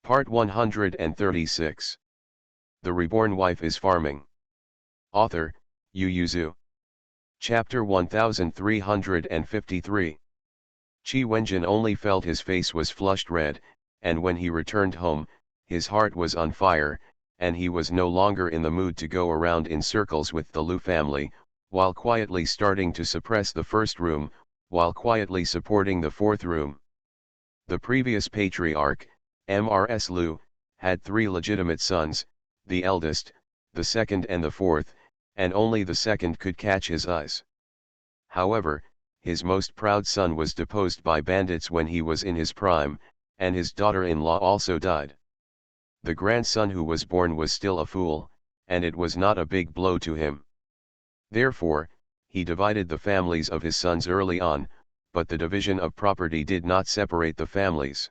Part 136. The Reborn Wife is Farming. Author, Yu Yuzu. Chapter 1353. Qi Wenjin only felt his face was flushed red, and when he returned home, his heart was on fire, and he was no longer in the mood to go around in circles with the Lu family, while quietly starting to suppress the first room, while quietly supporting the fourth room. The previous patriarch, Mrs. Lu, had 3 legitimate sons, the eldest, the second and the fourth, and only the second could catch his eyes. However, his most proud son was deposed by bandits when he was in his prime, and his daughter-in-law also died. The grandson who was born was still a fool, and it was not a big blow to him. Therefore, he divided the families of his sons early on, but the division of property did not separate the families.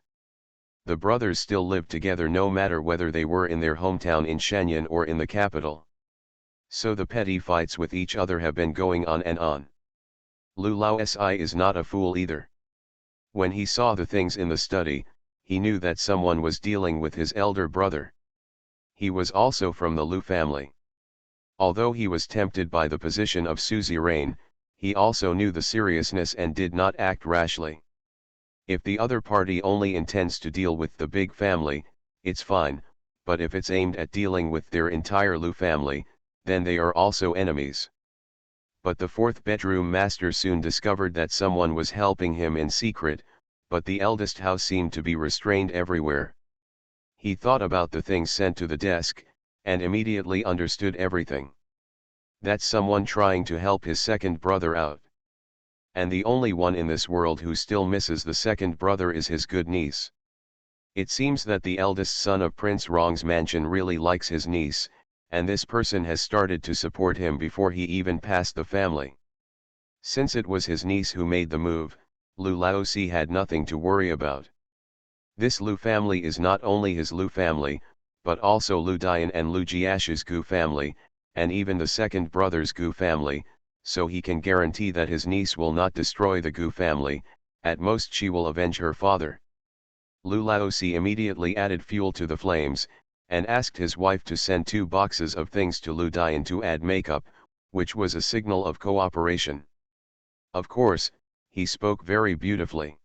The brothers still lived together no matter whether they were in their hometown in Shenyang or in the capital. So the petty fights with each other have been going on and on. Lu Laosi is not a fool either. When he saw the things in the study, he knew that someone was dealing with his elder brother. He was also from the Lu family. Although he was tempted by the position of suzerain, he also knew the seriousness and did not act rashly. If the other party only intends to deal with the big family, it's fine, but if it's aimed at dealing with their entire Lu family, then they are also enemies. But the fourth bedroom master soon discovered that someone was helping him in secret, but the eldest house seemed to be restrained everywhere. He thought about the things sent to the desk, and immediately understood everything. That's someone trying to help his second brother out. And the only one in this world who still misses the second brother is his good niece. It seems that the eldest son of Prince Rong's mansion really likes his niece, and this person has started to support him before he even passed the family. Since it was his niece who made the move, Lu Laosi had nothing to worry about. This Lu family is not only his Lu family, but also Lu Dian and Lu Jiashu's Gu family, and even the second brother's Gu family, so he can guarantee that his niece will not destroy the Gu family, at most she will avenge her father. Lu Laosi immediately added fuel to the flames, and asked his wife to send 2 boxes of things to Lu Dian to add makeup, which was a signal of cooperation. Of course, he spoke very beautifully.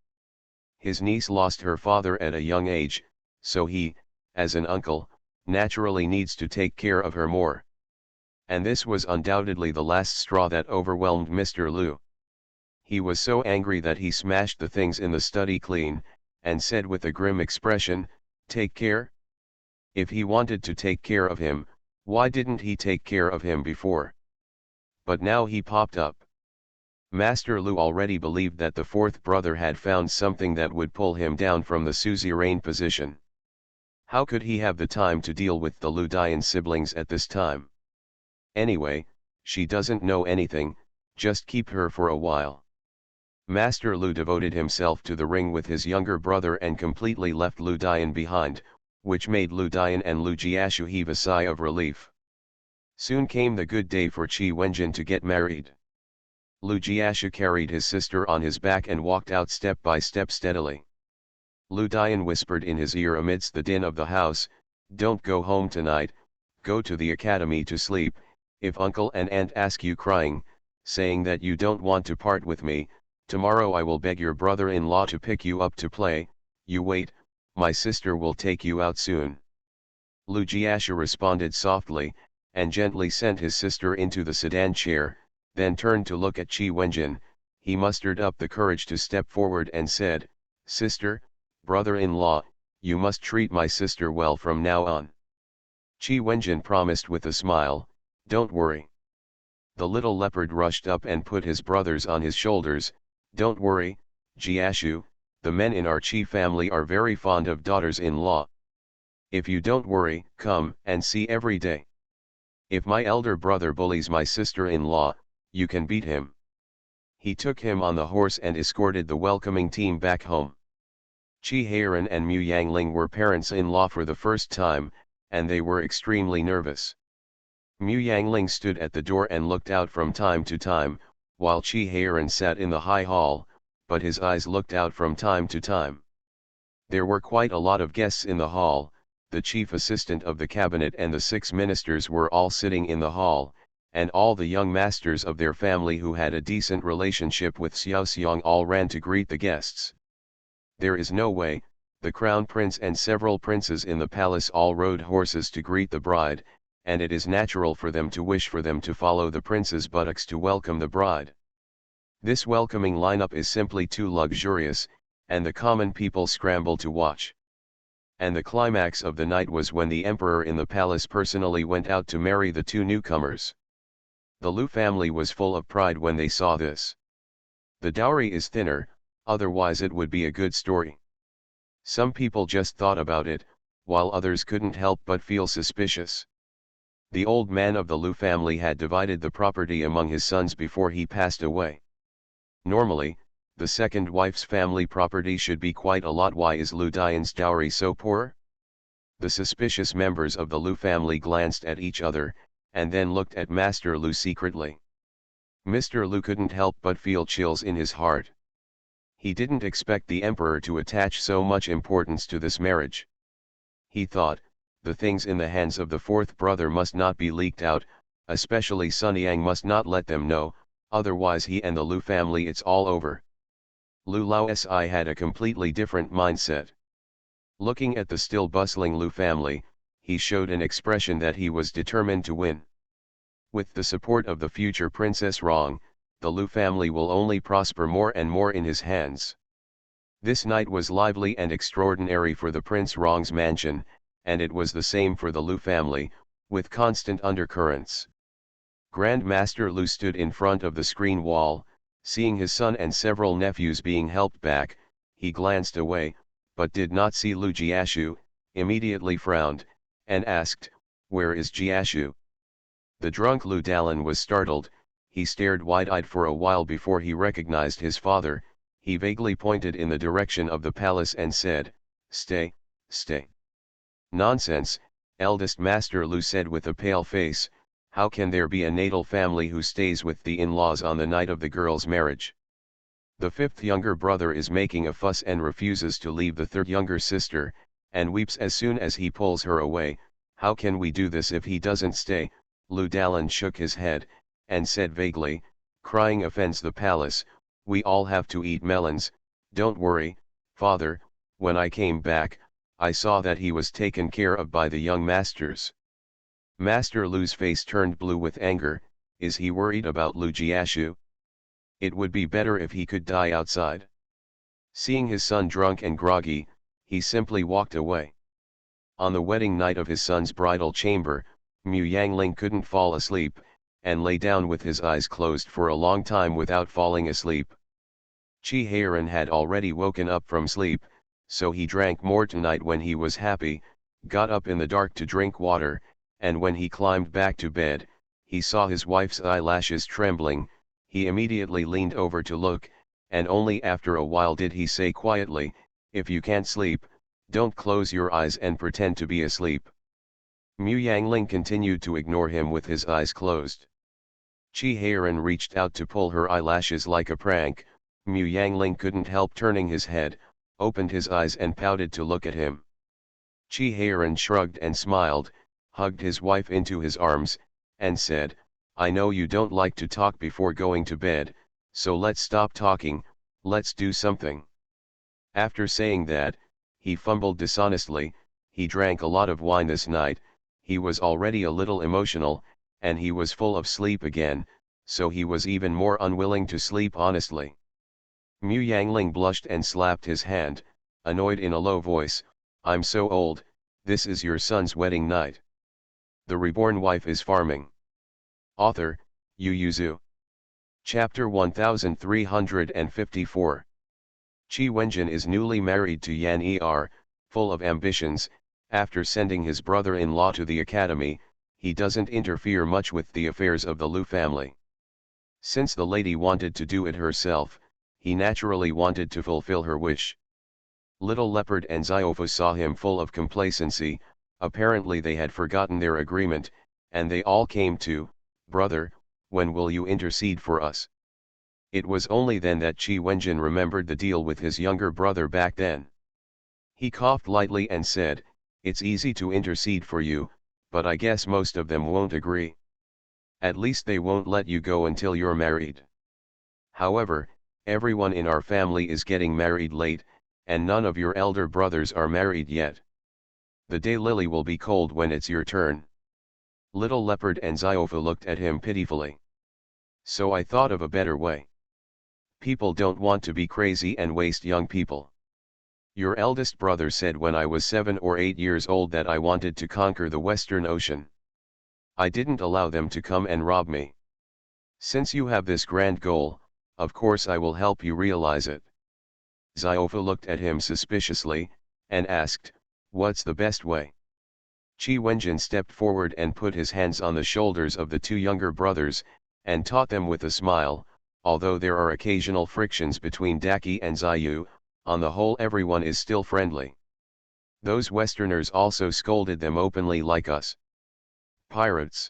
His niece lost her father at a young age, so he, as an uncle, naturally needs to take care of her more. And this was undoubtedly the last straw that overwhelmed Mr. Lu. He was so angry that he smashed the things in the study clean, and said with a grim expression, "Take care?" If he wanted to take care of him, why didn't he take care of him before? But now he popped up. Master Lu already believed that the fourth brother had found something that would pull him down from the suzerain position. How could he have the time to deal with the Lu Dian siblings at this time? Anyway, she doesn't know anything, just keep her for a while. Master Lu devoted himself to the ring with his younger brother and completely left Lu Dian behind, which made Lu Dian and Lu Jiashu heave a sigh of relief. Soon came the good day for Qi Wenjin to get married. Lu Jiashu carried his sister on his back and walked out step by step steadily. Lu Dian whispered in his ear amidst the din of the house, "Don't go home tonight, go to the academy to sleep. If uncle and aunt ask you crying, saying that you don't want to part with me, tomorrow I will beg your brother-in-law to pick you up to play. You wait, my sister will take you out soon." Lu Jiashu responded softly, and gently sent his sister into the sedan chair, then turned to look at Qi Wenjin. He mustered up the courage to step forward and said, "Sister, brother-in-law, you must treat my sister well from now on." Qi Wenjin promised with a smile, "Don't worry." The little leopard rushed up and put his brothers on his shoulders. "Don't worry, Jiashu, the men in our Qi family are very fond of daughters-in-law. If you don't worry, come and see every day. If my elder brother bullies my sister-in-law, you can beat him." He took him on the horse and escorted the welcoming team back home. Qi Heiran and Mu Yangling were parents-in-law for the first time, and they were extremely nervous. Mu Yangling stood at the door and looked out from time to time, while Qi Heiran sat in the high hall, but his eyes looked out from time to time. There were quite a lot of guests in the hall. The chief assistant of the cabinet and the 6 ministers were all sitting in the hall, and all the young masters of their family who had a decent relationship with Xiao Xiang all ran to greet the guests. There is no way, the crown prince and several princes in the palace all rode horses to greet the bride, and it is natural for them to wish for them to follow the prince's buttocks to welcome the bride. This welcoming lineup is simply too luxurious, and the common people scramble to watch. And the climax of the night was when the emperor in the palace personally went out to marry the 2 newcomers. The Lu family was full of pride when they saw this. The dowry is thinner, otherwise it would be a good story. Some people just thought about it, while others couldn't help but feel suspicious. The old man of the Lu family had divided the property among his sons before he passed away. Normally, the second wife's family property should be quite a lot. Why is Lu Dian's dowry so poor? The suspicious members of the Lu family glanced at each other, and then looked at Master Lu secretly. Mr. Lu couldn't help but feel chills in his heart. He didn't expect the emperor to attach so much importance to this marriage. He thought, the things in the hands of the 4th brother must not be leaked out, especially Sun Yang must not let them know, otherwise he and the Lu family it's all over. Lu Laosi had a completely different mindset. Looking at the still bustling Lu family, he showed an expression that he was determined to win. With the support of the future Princess Rong, the Lu family will only prosper more and more in his hands. This night was lively and extraordinary for the Prince Rong's mansion, and it was the same for the Lu family, with constant undercurrents. Grand Master Lu stood in front of the screen wall. Seeing his son and several nephews being helped back, he glanced away, but did not see Lu Jiashu, immediately frowned, and asked, "Where is Jiashu?" The drunk Lu Dalan was startled. He stared wide-eyed for a while before he recognized his father. He vaguely pointed in the direction of the palace and said, "Stay, stay." "Nonsense," eldest Master Lu said with a pale face. "How can there be a natal family who stays with the in-laws on the night of the girl's marriage? The 5th younger brother is making a fuss and refuses to leave the 3rd younger sister, and weeps as soon as he pulls her away. How can we do this if he doesn't stay?" Lu Dalan shook his head, and said vaguely, "Crying offends the palace, we all have to eat melons. Don't worry, father, when I came back, I saw that he was taken care of by the young masters." Master Lu's face turned blue with anger. Is he worried about Lu Jiashu? It would be better if he could die outside. Seeing his son drunk and groggy, he simply walked away. On the wedding night of his son's bridal chamber, Mu Yangling couldn't fall asleep, and lay down with his eyes closed for a long time without falling asleep. Chi Heiran had already woken up from sleep, so he drank more tonight when he was happy, got up in the dark to drink water, and when he climbed back to bed, he saw his wife's eyelashes trembling. He immediately leaned over to look, and only after a while did he say quietly, "If you can't sleep, don't close your eyes and pretend to be asleep." Mu Yangling continued to ignore him with his eyes closed. Chi Heiran reached out to pull her eyelashes like a prank. Mu Yangling couldn't help turning his head, opened his eyes and pouted to look at him. Chi Heiran shrugged and smiled, hugged his wife into his arms, and said, "I know you don't like to talk before going to bed, so let's stop talking, let's do something." After saying that, he fumbled dishonestly. He drank a lot of wine this night, he was already a little emotional, and he was full of sleep again, so he was even more unwilling to sleep honestly. Mu Yangling blushed and slapped his hand, annoyed in a low voice, "I'm so old, this is your son's wedding night. The reborn wife is farming." Author, Yu Yuzu. Chapter 1354. Qi Wenjin is newly married to Yan Er, full of ambitions. After sending his brother-in-law to the academy, he doesn't interfere much with the affairs of the Lu family. Since the lady wanted to do it herself, he naturally wanted to fulfill her wish. Little Leopard and Ziofa saw him full of complacency. Apparently they had forgotten their agreement, and they all came to, "Brother, when will you intercede for us?" It was only then that Qi Wenjin remembered the deal with his younger brother back then. He coughed lightly and said, "It's easy to intercede for you, but I guess most of them won't agree. At least they won't let you go until you're married. However, everyone in our family is getting married late, and none of your elder brothers are married yet. The daylily will be cold when it's your turn." Little Leopard and Ziofa looked at him pitifully. "So I thought of a better way. People don't want to be crazy and waste young people. Your eldest brother said when I was 7 or 8 years old that I wanted to conquer the Western Ocean. I didn't allow them to come and rob me. Since you have this grand goal, of course I will help you realize it." Ziofa looked at him suspiciously, and asked, "What's the best way?" Chi Wenjin stepped forward and put his hands on the shoulders of the two younger brothers, and taught them with a smile, "Although there are occasional frictions between Daki and Ziyu, on the whole everyone is still friendly. Those Westerners also scolded them openly like us. Pirates.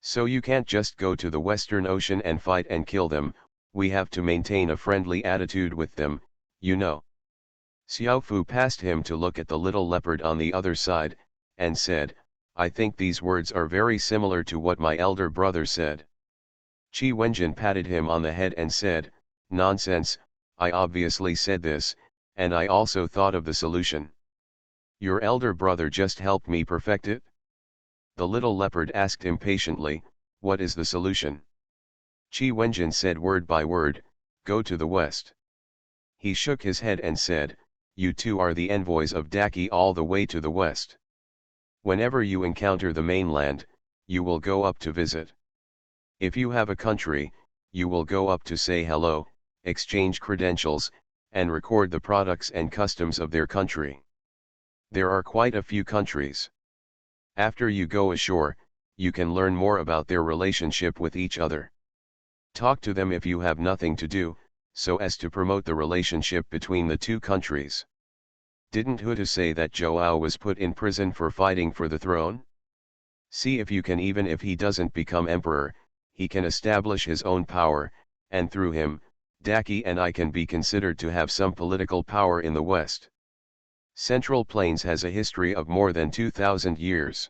So you can't just go to the Western Ocean and fight and kill them, we have to maintain a friendly attitude with them, you know." Xiaofu passed him to look at the little leopard on the other side, and said, "I think these words are very similar to what my elder brother said." Chi Wenjin patted him on the head and said, "Nonsense, I obviously said this, and I also thought of the solution. Your elder brother just helped me perfect it?" The little leopard asked impatiently, "What is the solution?" Chi Wenjin said word by word, "Go to the west." He shook his head and said, "You two are the envoys of Daki all the way to the west. Whenever you encounter the mainland, you will go up to visit. If you have a country, you will go up to say hello, exchange credentials, and record the products and customs of their country. There are quite a few countries. After you go ashore, you can learn more about their relationship with each other. Talk to them if you have nothing to do, so as to promote the relationship between the two countries. Didn't Hutu say that Joao was put in prison for fighting for the throne? See if you can, even if he doesn't become emperor, he can establish his own power, and through him, Daki and I can be considered to have some political power in the West. Central Plains has a history of more than 2,000 years.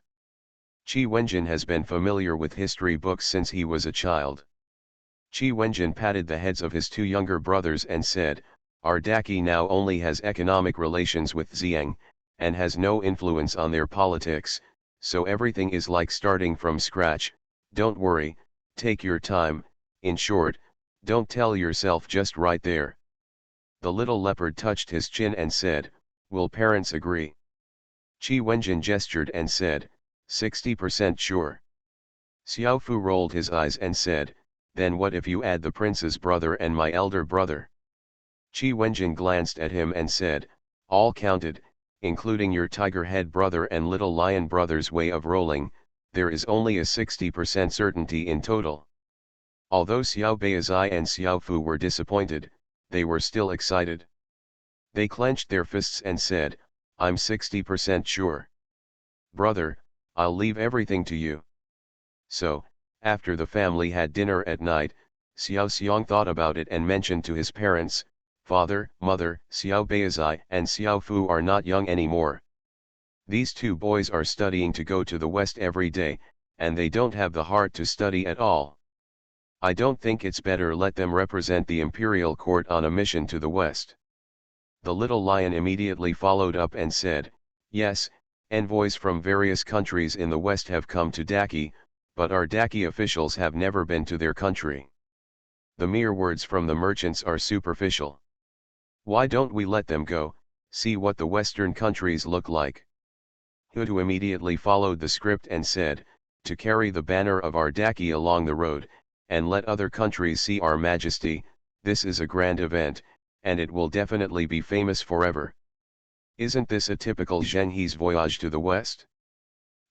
Chi Wenjin has been familiar with history books since he was a child." Chi Wenjin patted the heads of his two younger brothers and said, "Our Daki now only has economic relations with Xiang, and has no influence on their politics, so everything is like starting from scratch. Don't worry, take your time, in short, don't tell yourself just right there." The little leopard touched his chin and said, "Will parents agree?" Chi Wenjin gestured and said, 60% sure." Xiaofu rolled his eyes and said, "Then what if you add the prince's brother and my elder brother?" Chi Wenjin glanced at him and said, "All counted, including your tiger head brother and little lion brother's way of rolling, there is only a 60% certainty in total." Although Xiao Beizai and Xiaofu were disappointed, they were still excited. They clenched their fists and said, "I'm 60% sure. Brother, I'll leave everything to you." So, after the family had dinner at night, Xiao Xiong thought about it and mentioned to his parents, "Father, Mother, Xiao Beizai and Xiao Fu are not young anymore. These two boys are studying to go to the West every day, and they don't have the heart to study at all. I don't think it's better let them represent the imperial court on a mission to the West." The little lion immediately followed up and said, "Yes, envoys from various countries in the West have come to Daki, but our Daki officials have never been to their country. The mere words from the merchants are superficial. Why don't we let them go, see what the Western countries look like?" Hutu immediately followed the script and said, "To carry the banner of our Daki along the road, and let other countries see our majesty, this is a grand event, and it will definitely be famous forever. Isn't this a typical Zhenghe's voyage to the West?"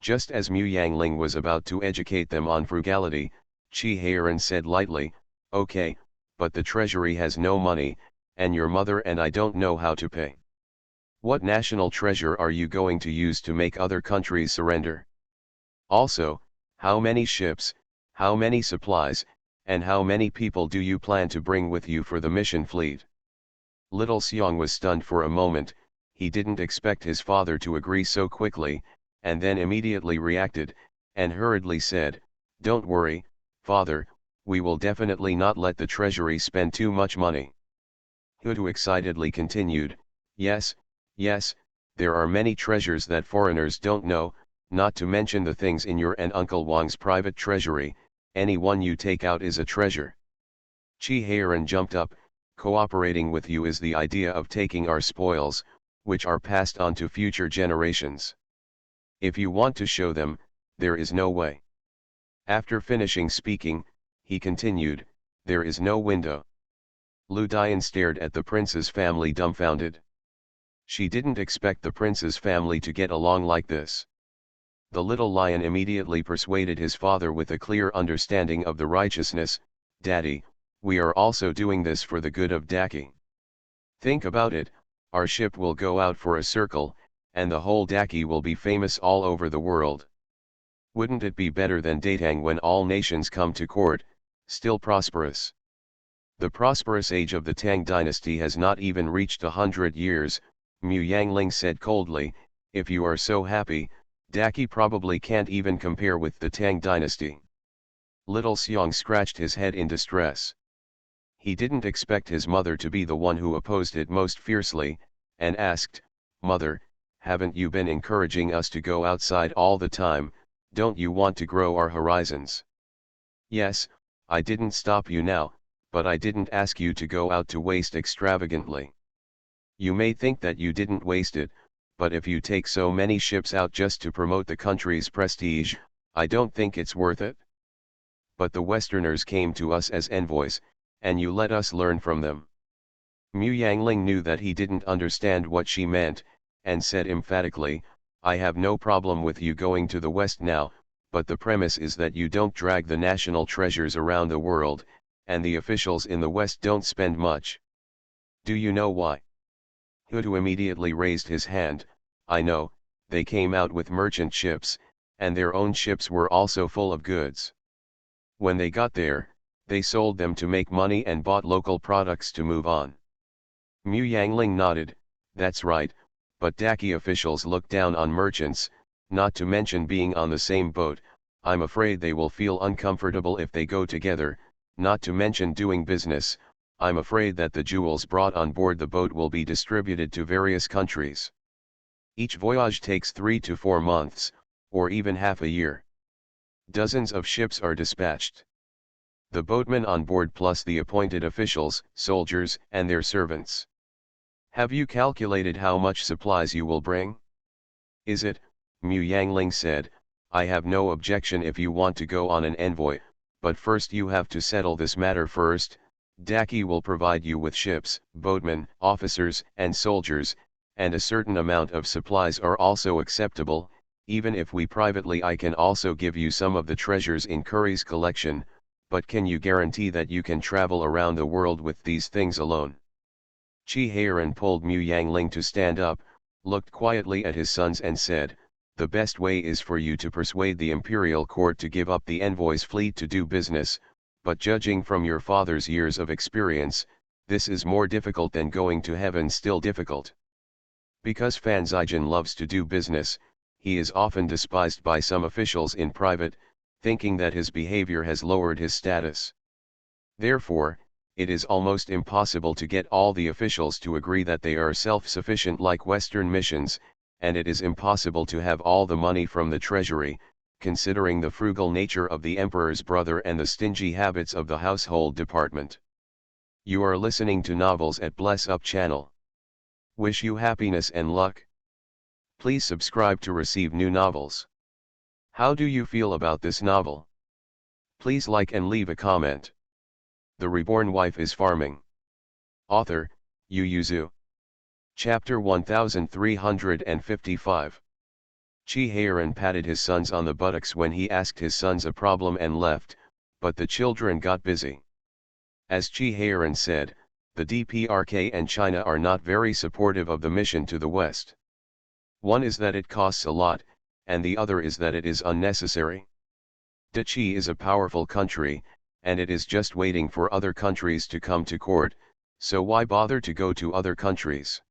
Just as Mu Yangling was about to educate them on frugality, Qi Heiran said lightly, "Okay, but the treasury has no money, and your mother and I don't know how to pay. What national treasure are you going to use to make other countries surrender? Also, how many ships, how many supplies, and how many people do you plan to bring with you for the mission fleet?" Little Xiong was stunned for a moment. he didn't expect his father to agree so quickly, and then immediately reacted, and hurriedly said, "Don't worry, father, we will definitely not let the treasury spend too much money." Hutu excitedly continued, "Yes, yes, there are many treasures that foreigners don't know, not to mention the things in your and Uncle Wang's private treasury, any one you take out is a treasure." Chi Heiran jumped up, "Cooperating with you is the idea of taking our spoils, which are passed on to future generations. If you want to show them, there is no way." After finishing speaking, he continued, "There is no window." Lu Dian stared at the prince's family dumbfounded. She didn't expect the prince's family to get along like this. The little lion immediately persuaded his father with a clear understanding of the righteousness, "Daddy, we are also doing this for the good of Daki. Think about it, our ship will go out for a circle, and the whole Daki will be famous all over the world. Wouldn't it be better than Datang when all nations come to court, still prosperous? The prosperous age of the Tang dynasty has not even reached 100 years, Mu Yangling said coldly. If you are so happy, Daki probably can't even compare with the Tang dynasty." Little Xiong scratched his head in distress. He didn't expect his mother to be the one who opposed it most fiercely, and asked, "Mother, haven't you been encouraging us to go outside all the time? Don't you want to grow our horizons?" "Yes, I didn't stop you now, but I didn't ask you to go out to waste extravagantly. You may think that you didn't waste it, but if you take so many ships out just to promote the country's prestige, I don't think it's worth it. But the Westerners came to us as envoys, and you let us learn from them." Mu Yangling knew that he didn't understand what she meant, and said emphatically, "I have no problem with you going to the West now, but the premise is that you don't drag the national treasures around the world, and the officials in the West don't spend much. Do you know why?" Hutu immediately raised his hand, "I know, they came out with merchant ships, and their own ships were also full of goods. When they got there, they sold them to make money and bought local products to move on." Mu Yangling nodded, "That's right, but Daki officials look down on merchants, not to mention being on the same boat. I'm afraid they will feel uncomfortable if they go together, not to mention doing business. I'm afraid that the jewels brought on board the boat will be distributed to various countries. Each voyage takes 3 to 4 months, or even half a year. Dozens of ships are dispatched. The boatmen on board plus the appointed officials, soldiers, and their servants. Have you calculated how much supplies you will bring?" "Is it?" Mu Yangling said, "I have no objection if you want to go on an envoy, but first you have to settle this matter first. Daki will provide you with ships, boatmen, officers, and soldiers, and a certain amount of supplies are also acceptable. Even if we privately, I can also give you some of the treasures in Curry's collection, but can you guarantee that you can travel around the world with these things alone?" Chi Heiran pulled Mu Yangling to stand up, looked quietly at his sons and said, "The best way is for you to persuade the imperial court to give up the envoy's fleet to do business, but judging from your father's years of experience, this is more difficult than going to heaven, still difficult. Because Fan Zijin loves to do business, he is often despised by some officials in private, thinking that his behavior has lowered his status. Therefore, it is almost impossible to get all the officials to agree that they are self-sufficient like Western missions, and it is impossible to have all the money from the treasury, considering the frugal nature of the emperor's brother and the stingy habits of the household department. You are listening to Novels at Bless Up channel. Wish you happiness and luck. Please subscribe to receive new novels. How do you feel about this novel? Please like and leave a comment. The Reborn Wife is Farming. Author, Yu Yuzu. Chapter 1355. Chi Heiran patted his sons on the buttocks when he asked his sons a problem and left, but the children got busy. As Chi Heiran said, the DPRK and China are not very supportive of the mission to the West. One is that it costs a lot, and the other is that it is unnecessary. Dachi is a powerful country, and it is just waiting for other countries to come to court, so why bother to go to other countries?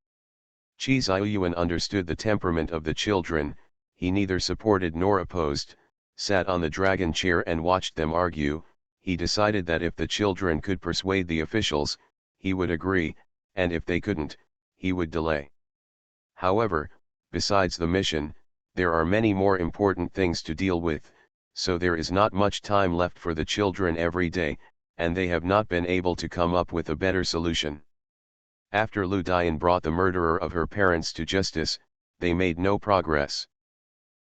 Qi Ziyuan understood the temperament of the children, he neither supported nor opposed, sat on the dragon chair and watched them argue. He decided that if the children could persuade the officials, he would agree, and if they couldn't, he would delay. However, besides the mission, there are many more important things to deal with, so there is not much time left for the children every day, and they have not been able to come up with a better solution. After Lu Dian brought the murderer of her parents to justice, they made no progress.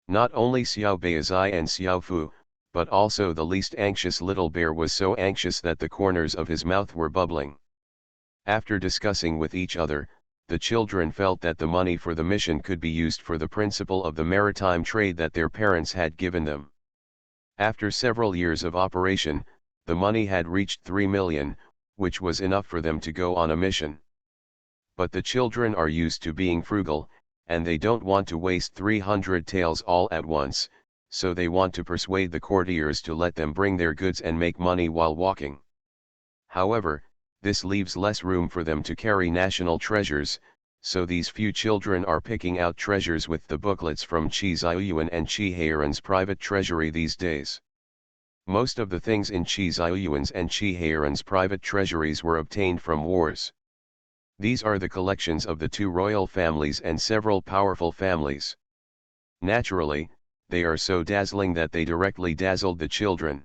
Not only Xiao Beizai and Xiao Fu, but also the least anxious little bear was so anxious that the corners of his mouth were bubbling. After discussing with each other, the children felt that the money for the mission could be used for the principle of the maritime trade that their parents had given them. After several years of operation, the money had reached 3 million, which was enough for them to go on a mission. But the children are used to being frugal, and they don't want to waste 300 taels all at once, so they want to persuade the courtiers to let them bring their goods and make money while walking. However, this leaves less room for them to carry national treasures, so these few children are picking out treasures with the booklets from Qi Ziyuan and Qi Heiran's private treasury these days. Most of the things in Qi Ziyuan's and Qi Heiran's private treasuries were obtained from wars. These are the collections of the two royal families and several powerful families. Naturally, they are so dazzling that they directly dazzled the children.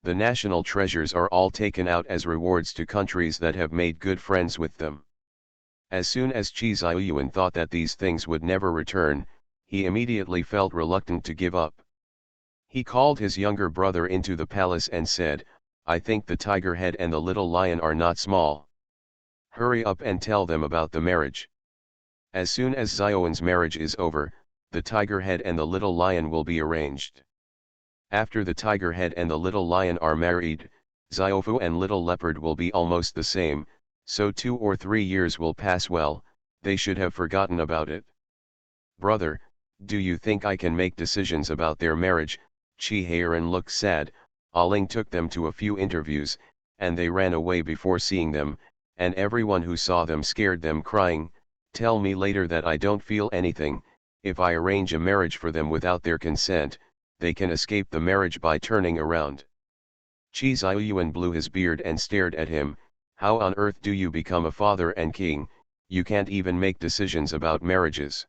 The national treasures are all taken out as rewards to countries that have made good friends with them. As soon as Qi Ziyuan thought that these things would never return, he immediately felt reluctant to give up. He called his younger brother into the palace and said, "I think the tiger head and the little lion are not small. Hurry up and tell them about the marriage. As soon as Ziyuan's marriage is over, the tiger head and the little lion will be arranged. After the tiger head and the little lion are married, Xiaofu and little leopard will be almost the same, so 2 or 3 years will pass well, they should have forgotten about it." "Brother, do you think I can make decisions about their marriage?" Qi Heiran looked sad. Aling took them to a few interviews, and they ran away before seeing them, and everyone who saw them scared them, crying, "Tell me later that I don't feel anything. If I arrange a marriage for them without their consent, they can escape the marriage by turning around." Qi Ziyuan blew his beard and stared at him. "How on earth do you become a father and king? You can't even make decisions about marriages."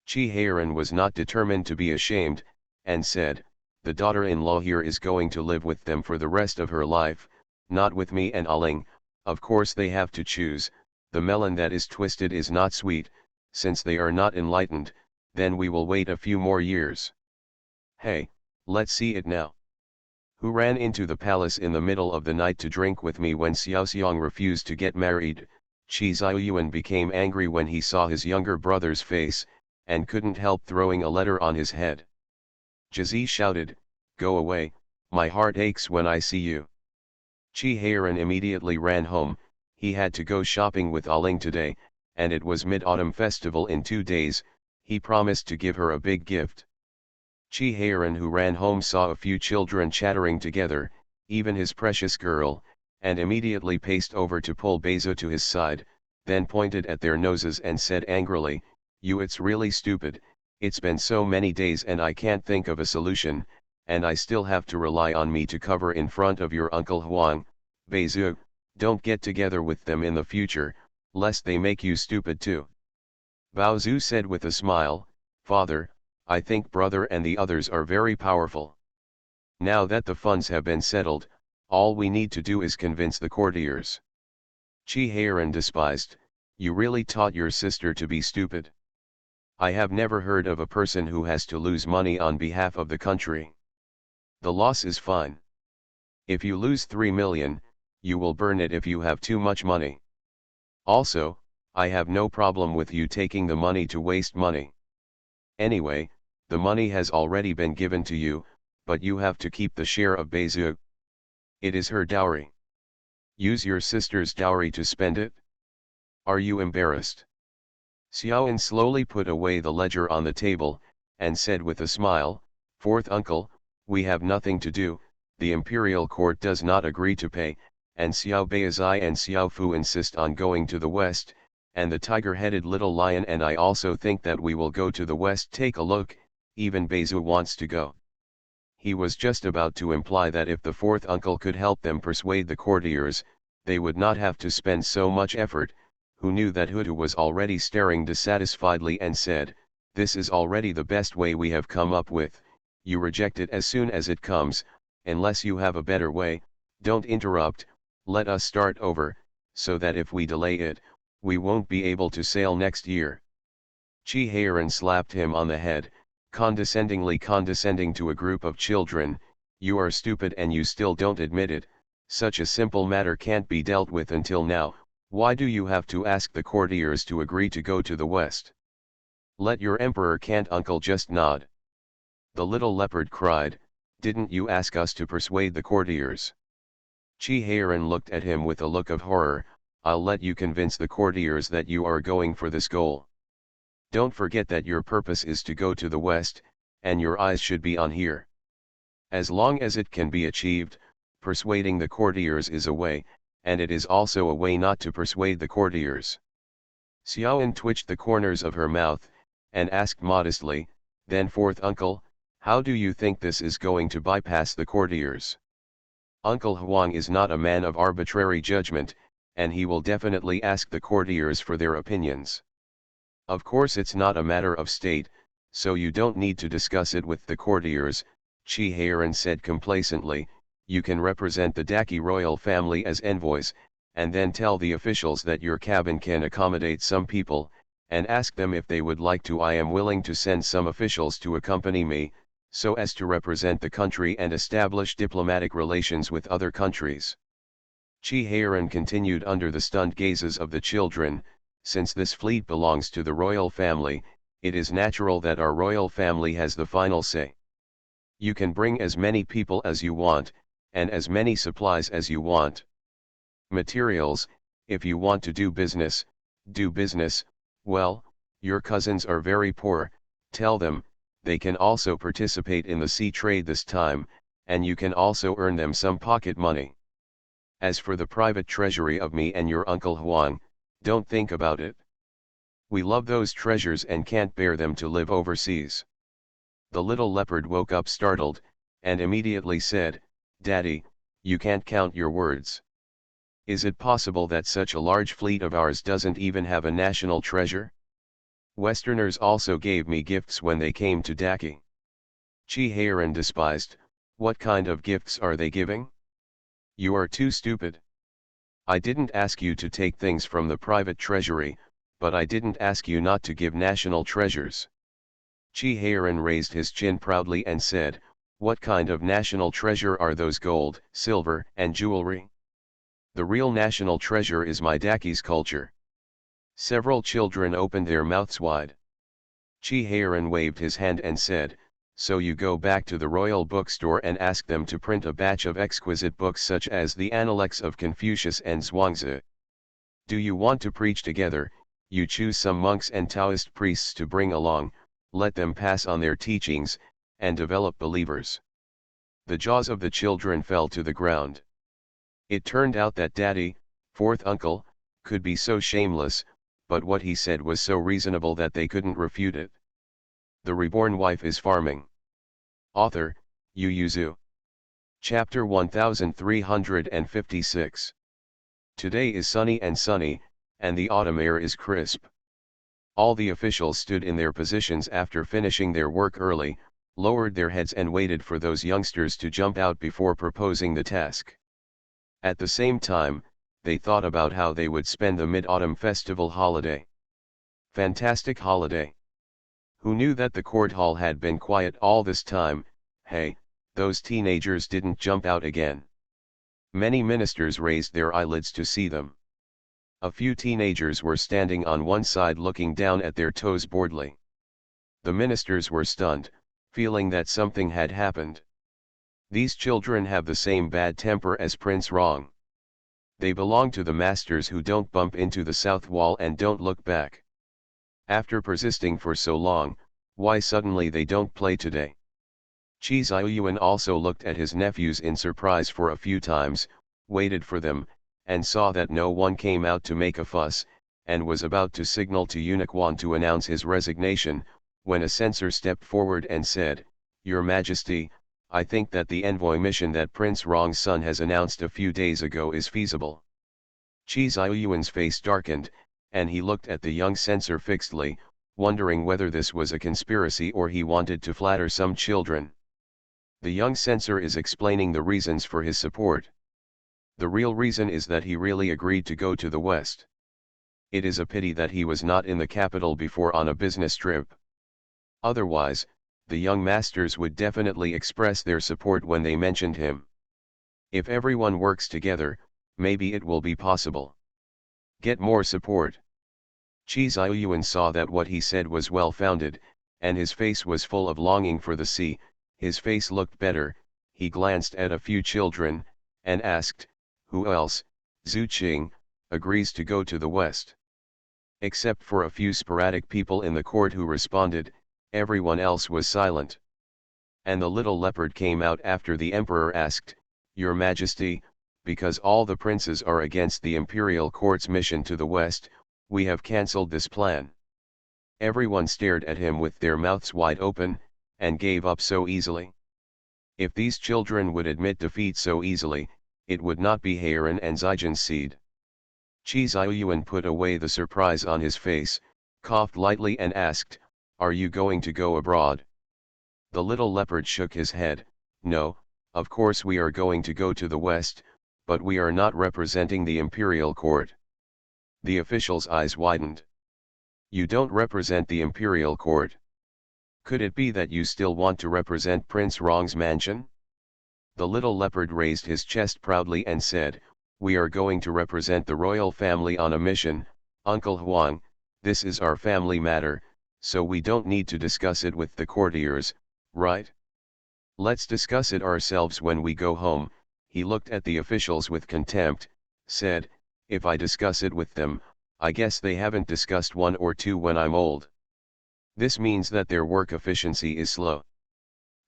Qi Heiran was not determined to be ashamed, and said, "The daughter-in-law here is going to live with them for the rest of her life, not with me and Aling. Of course they have to choose. The melon that is twisted is not sweet. Since they are not enlightened, then we will wait a few more years. Hey, let's see it now. Who ran into the palace in the middle of the night to drink with me when Xiaoxiang refused to get married?" Qi Ziyuan became angry when he saw his younger brother's face, and couldn't help throwing a letter on his head. Jizi shouted, "Go away, my heart aches when I see you." Qi Heiran immediately ran home. He had to go shopping with Aling today, and it was Mid-Autumn Festival in 2 days. He promised to give her a big gift. Qi Heiran, who ran home, saw a few children chattering together, even his precious girl, and immediately paced over to pull Beizu to his side, then pointed at their noses and said angrily, It's really stupid. It's been so many days and I can't think of a solution, and I still have to rely on me to cover in front of your Uncle Huang. Beizu, don't get together with them in the future, lest they make you stupid too." Bao Zhu said with a smile, "Father, I think brother and the others are very powerful. Now that the funds have been settled, all we need to do is convince the courtiers." Qi Heiran despised, "You really taught your sister to be stupid. I have never heard of a person who has to lose money on behalf of the country. The loss is fine. If you lose 3 million, you will burn it if you have too much money. Also, I have no problem with you taking the money to waste money. Anyway, the money has already been given to you, but you have to keep the share of Beizu. It is her dowry. Use your sister's dowry to spend it? Are you embarrassed?" Xiaoan slowly put away the ledger on the table, and said with a smile, "Fourth uncle, we have nothing to do, the imperial court does not agree to pay, and Xiao Beizai and Xiao Fu insist on going to the west, and the tiger-headed little lion, and I also think that we will go to the west. Take a look, even Bezu wants to go. He was just about to imply that if the fourth uncle could help them persuade the courtiers, they would not have to spend so much effort, who knew that Hutu was already staring dissatisfiedly and said, "This is already the best way we have come up with, you reject it as soon as it comes, unless you have a better way. Don't interrupt, let us start over, so that if we delay it, we won't be able to sail next year." Chi Heiran slapped him on the head, condescendingly condescending to a group of children. "You are stupid and you still don't admit it. Such a simple matter can't be dealt with until now. Why do you have to ask the courtiers to agree to go to the west? Let your emperor can't uncle just nod." The little leopard cried, "Didn't you ask us to persuade the courtiers?" Chi Heiran looked at him with a look of horror. "I'll let you convince the courtiers that you are going for this goal. Don't forget that your purpose is to go to the west, and your eyes should be on here. As long as it can be achieved, persuading the courtiers is a way, and it is also a way not to persuade the courtiers." Xiaoan twitched the corners of her mouth, and asked modestly, "Then fourth uncle, how do you think this is going to bypass the courtiers?" "Uncle Huang is not a man of arbitrary judgment, and he will definitely ask the courtiers for their opinions. Of course it's not a matter of state, so you don't need to discuss it with the courtiers," Chi Heiran said complacently. "You can represent the Daki royal family as envoys, and then tell the officials that your cabin can accommodate some people, and ask them if they would like to. I am willing to send some officials to accompany me, so as to represent the country and establish diplomatic relations with other countries." Chi Heiran continued under the stunned gazes of the children. "Since this fleet belongs to the royal family, it is natural that our royal family has the final say. You can bring as many people as you want, and as many supplies as you want. Materials, if you want to do business, well, your cousins are very poor, tell them, they can also participate in the sea trade this time, and you can also earn them some pocket money. As for the private treasury of me and your uncle Huang, don't think about it. We love those treasures and can't bear them to live overseas." The little leopard woke up startled, and immediately said, "Daddy, you can't count your words. Is it possible that such a large fleet of ours doesn't even have a national treasure? Westerners also gave me gifts when they came to Daki." Chi Heiran despised, "What kind of gifts are they giving? You are too stupid. I didn't ask you to take things from the private treasury, but I didn't ask you not to give national treasures." Chi Heiran raised his chin proudly and said, "What kind of national treasure are those? Gold, silver, and jewelry? The real national treasure is my Daki's culture." Several children opened their mouths wide. Chi Heiran waved his hand and said, "So you go back to the royal bookstore and ask them to print a batch of exquisite books such as the Analects of Confucius and Zhuangzi. Do you want to preach together? You choose some monks and Taoist priests to bring along, let them pass on their teachings, and develop believers." The jaws of the children fell to the ground. It turned out that Daddy, fourth uncle, could be so shameless, but what he said was so reasonable that they couldn't refute it. The Reborn Wife is Farming. Author, Yu Yuzu. Chapter 1356. Today is sunny, and the autumn air is crisp. All the officials stood in their positions after finishing their work early, lowered their heads and waited for those youngsters to jump out before proposing the task. At the same time, they thought about how they would spend the Mid-Autumn Festival holiday. Fantastic holiday. Who knew that the court hall had been quiet all this time? Hey, those teenagers didn't jump out again. Many ministers raised their eyelids to see them. A few teenagers were standing on one side looking down at their toes boredly. The ministers were stunned, feeling that something had happened. These children have the same bad temper as Prince Rong. They belong to the masters who don't bump into the south wall and don't look back. After persisting for so long, why suddenly they don't play today? Chi Ziyuan also looked at his nephews in surprise for a few times, waited for them, and saw that no one came out to make a fuss, and was about to signal to Eunuch Wan to announce his resignation, when a censor stepped forward and said, "Your Majesty, I think that the envoy mission that Prince Rong's son has announced a few days ago is feasible." Chi Xiaoyuan's face darkened, and he looked at the young censor fixedly, wondering whether this was a conspiracy or he wanted to flatter some children. The young censor is explaining the reasons for his support. The real reason is that he really agreed to go to the West. It is a pity that he was not in the capital before on a business trip. Otherwise, the young masters would definitely express their support when they mentioned him. If everyone works together, maybe it will be possible. Get more support. Chi Xiaoyuan saw that what he said was well-founded, and his face was full of longing for the sea. His face looked better, he glanced at a few children, and asked, "Who else, Zhu Qing, agrees to go to the West?" Except for a few sporadic people in the court who responded, everyone else was silent. And the little leopard came out after the emperor asked, "Your Majesty, because all the princes are against the imperial court's mission to the West, we have cancelled this plan." Everyone stared at him with their mouths wide open, and gave up so easily. If these children would admit defeat so easily, it would not be Heiran and Zijin's seed. Chi Xiaoyuan put away the surprise on his face, coughed lightly and asked, "Are you going to go abroad?" The little leopard shook his head. "No, of course we are going to go to the West, but we are not representing the imperial court." The official's eyes widened. "You don't represent the imperial court? Could it be that you still want to represent Prince Rong's mansion?" The little leopard raised his chest proudly and said, "We are going to represent the royal family on a mission, Uncle Huang. This is our family matter, so we don't need to discuss it with the courtiers, right? Let's discuss it ourselves when we go home." He looked at the officials with contempt, said, "If I discuss it with them, I guess they haven't discussed one or two when I'm old." This means that their work efficiency is slow.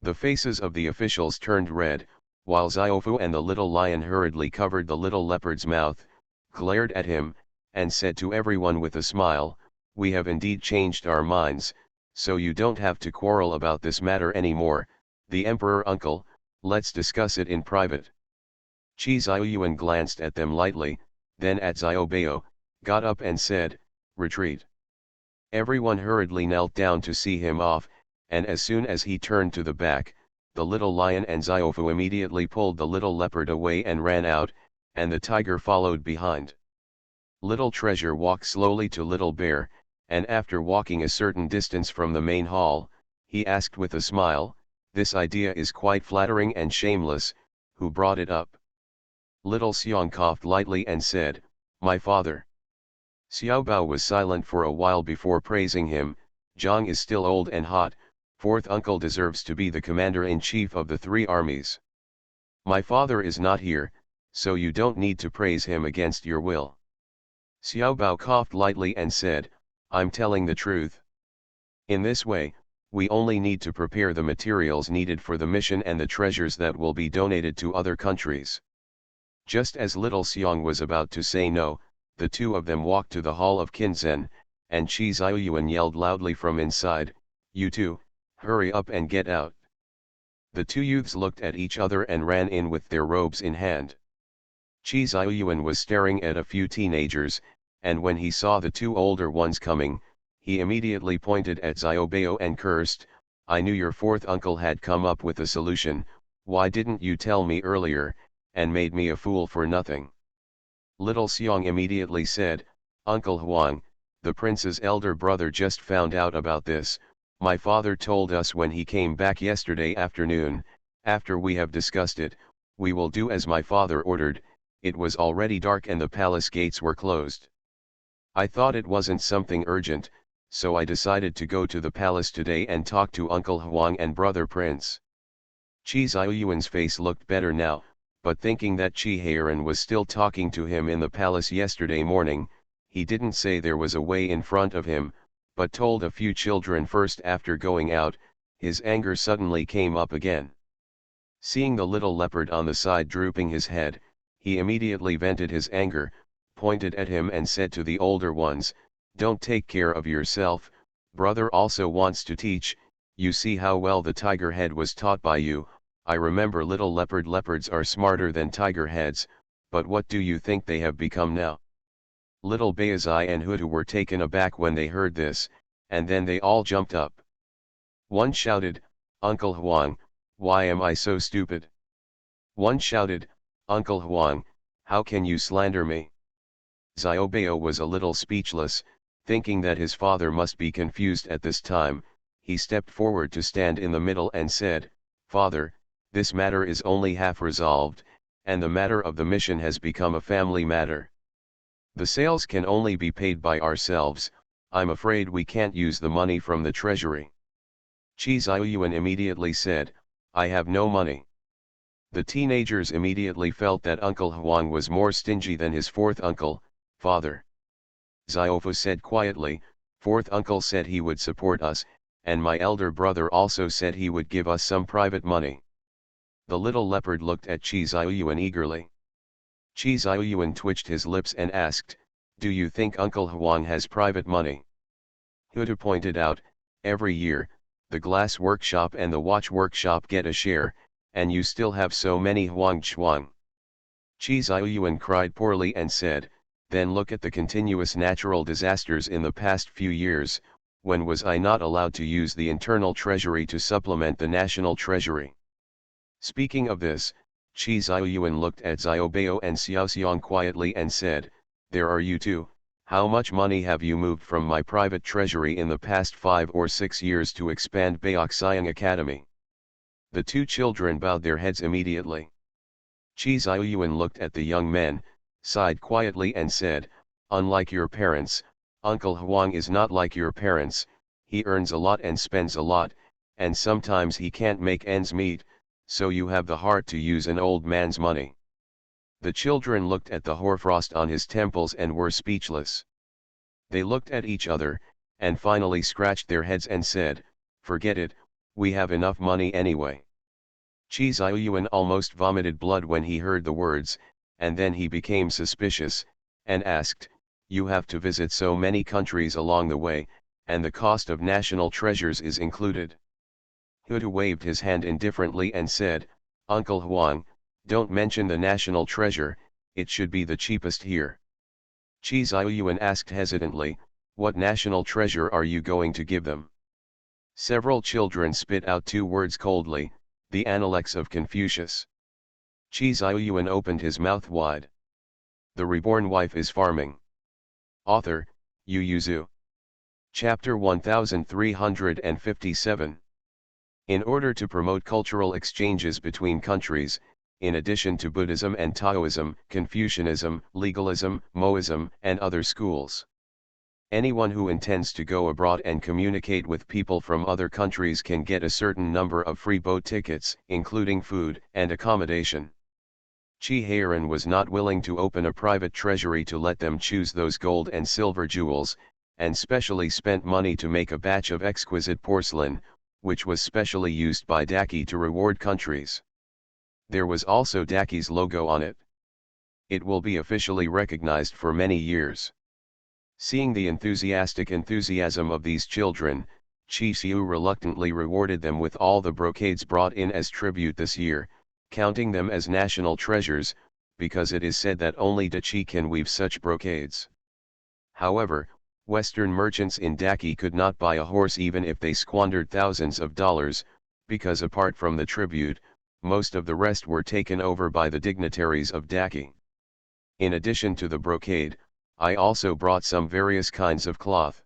The faces of the officials turned red, while Xiaofu and the little lion hurriedly covered the little leopard's mouth, glared at him, and said to everyone with a smile, "We have indeed changed our minds, so you don't have to quarrel about this matter anymore. The emperor uncle, let's discuss it in private." Chi Xiaoyuan glanced at them lightly, then at Xiaobao, got up and said, "Retreat." Everyone hurriedly knelt down to see him off, and as soon as he turned to the back, the little lion and Xiaofu immediately pulled the little leopard away and ran out, and the tiger followed behind. Little Treasure walked slowly to Little Bear, and after walking a certain distance from the main hall, he asked with a smile, "This idea is quite flattering and shameless, who brought it up?" Little Xiong coughed lightly and said, "My father." Xiaobao was silent for a while before praising him. "Zhang is still old and hot, fourth uncle deserves to be the commander-in-chief of the three armies. My father is not here, so you don't need to praise him against your will." Xiaobao coughed lightly and said, "I'm telling the truth. In this way, we only need to prepare the materials needed for the mission and the treasures that will be donated to other countries." Just as little Xiong was about to say no, the two of them walked to the hall of Qinzhen, and Chi Xiaoyuan yelled loudly from inside, "You two, hurry up and get out." The two youths looked at each other and ran in with their robes in hand. Chi Xiaoyuan was staring at a few teenagers, and when he saw the two older ones coming, he immediately pointed at Xiaobao and cursed, "I knew your fourth uncle had come up with a solution. Why didn't you tell me earlier, and made me a fool for nothing?" Little Xiong immediately said, "Uncle Huang, the prince's elder brother just found out about this. My father told us when he came back yesterday afternoon. After we have discussed it, we will do as my father ordered." It was already dark and the palace gates were closed. "I thought it wasn't something urgent, so I decided to go to the palace today and talk to Uncle Huang and brother Prince." Chi Xiaoyuan's face looked better now, but thinking that Chi Heiran was still talking to him in the palace yesterday morning, he didn't say there was a way in front of him, but told a few children first. After going out, his anger suddenly came up again. Seeing the little leopard on the side drooping his head, he immediately vented his anger, pointed at him and said to the older ones, "Don't take care of yourself, brother also wants to teach, you see how well the tiger head was taught by you, I remember little leopards are smarter than tiger heads, but what do you think they have become now?" Little Baizai and Hutu were taken aback when they heard this, and then they all jumped up. One shouted, "Uncle Huang, why am I so stupid?" One shouted, "Uncle Huang, how can you slander me?" Xiaobao was a little speechless, thinking that his father must be confused at this time. He stepped forward to stand in the middle and said, "Father, this matter is only half resolved, and the matter of the mission has become a family matter. The sales can only be paid by ourselves, I'm afraid we can't use the money from the treasury." Qi Xiaoyuan immediately said, "I have no money." The teenagers immediately felt that Uncle Huang was more stingy than his fourth uncle, father. Xiaofu said quietly, "Fourth uncle said he would support us, and my elder brother also said he would give us some private money." The little leopard looked at Qi Xiaoyuan eagerly. Qi Xiaoyuan twitched his lips and asked, "Do you think Uncle Huang has private money?" Hutu pointed out, "Every year, the glass workshop and the watch workshop get a share, and you still have so many Huang Chuang." Qi Xiaoyuan cried poorly and said, "Then look at the continuous natural disasters in the past few years, when was I not allowed to use the internal treasury to supplement the national treasury?" Speaking of this, Qi Xiaoyuan looked at Xiaobao and Xiaoxiang quietly and said, "There are you two, how much money have you moved from my private treasury in the past 5 or 6 years to expand Baoxiang Academy?" The two children bowed their heads immediately. Qi Xiaoyuan looked at the young men, sighed quietly and said, "Unlike your parents, Uncle Huang is not like your parents, he earns a lot and spends a lot, and sometimes he can't make ends meet, so you have the heart to use an old man's money." The children looked at the hoarfrost on his temples and were speechless. They looked at each other, and finally scratched their heads and said, "Forget it, we have enough money anyway." Qi Xiaoyuan almost vomited blood when he heard the words, and then he became suspicious, and asked, "You have to visit so many countries along the way, and the cost of national treasures is included?" Hutu waved his hand indifferently and said, "Uncle Huang, don't mention the national treasure, it should be the cheapest here." Qi Xiaoyuan asked hesitantly, "What national treasure are you going to give them?" Several children spit out two words coldly, "The Analects of Confucius." Qi Xiaoyuan opened his mouth wide. The Reborn Wife is Farming. Author, Yu Yuzu. Chapter 1357. In order to promote cultural exchanges between countries, in addition to Buddhism and Taoism, Confucianism, legalism, Moism, and other schools, anyone who intends to go abroad and communicate with people from other countries can get a certain number of free boat tickets, including food and accommodation. Qi Heiran was not willing to open a private treasury to let them choose those gold and silver jewels, and specially spent money to make a batch of exquisite porcelain, which was specially used by Daki to reward countries. There was also Daki's logo on it. It will be officially recognized for many years. Seeing the enthusiasm of these children, Qi Xiu reluctantly rewarded them with all the brocades brought in as tribute this year, counting them as national treasures, because it is said that only Dachi can weave such brocades. However, Western merchants in Daki could not buy a horse even if they squandered thousands of dollars, because apart from the tribute, most of the rest were taken over by the dignitaries of Daki. In addition to the brocade, I also brought some various kinds of cloth.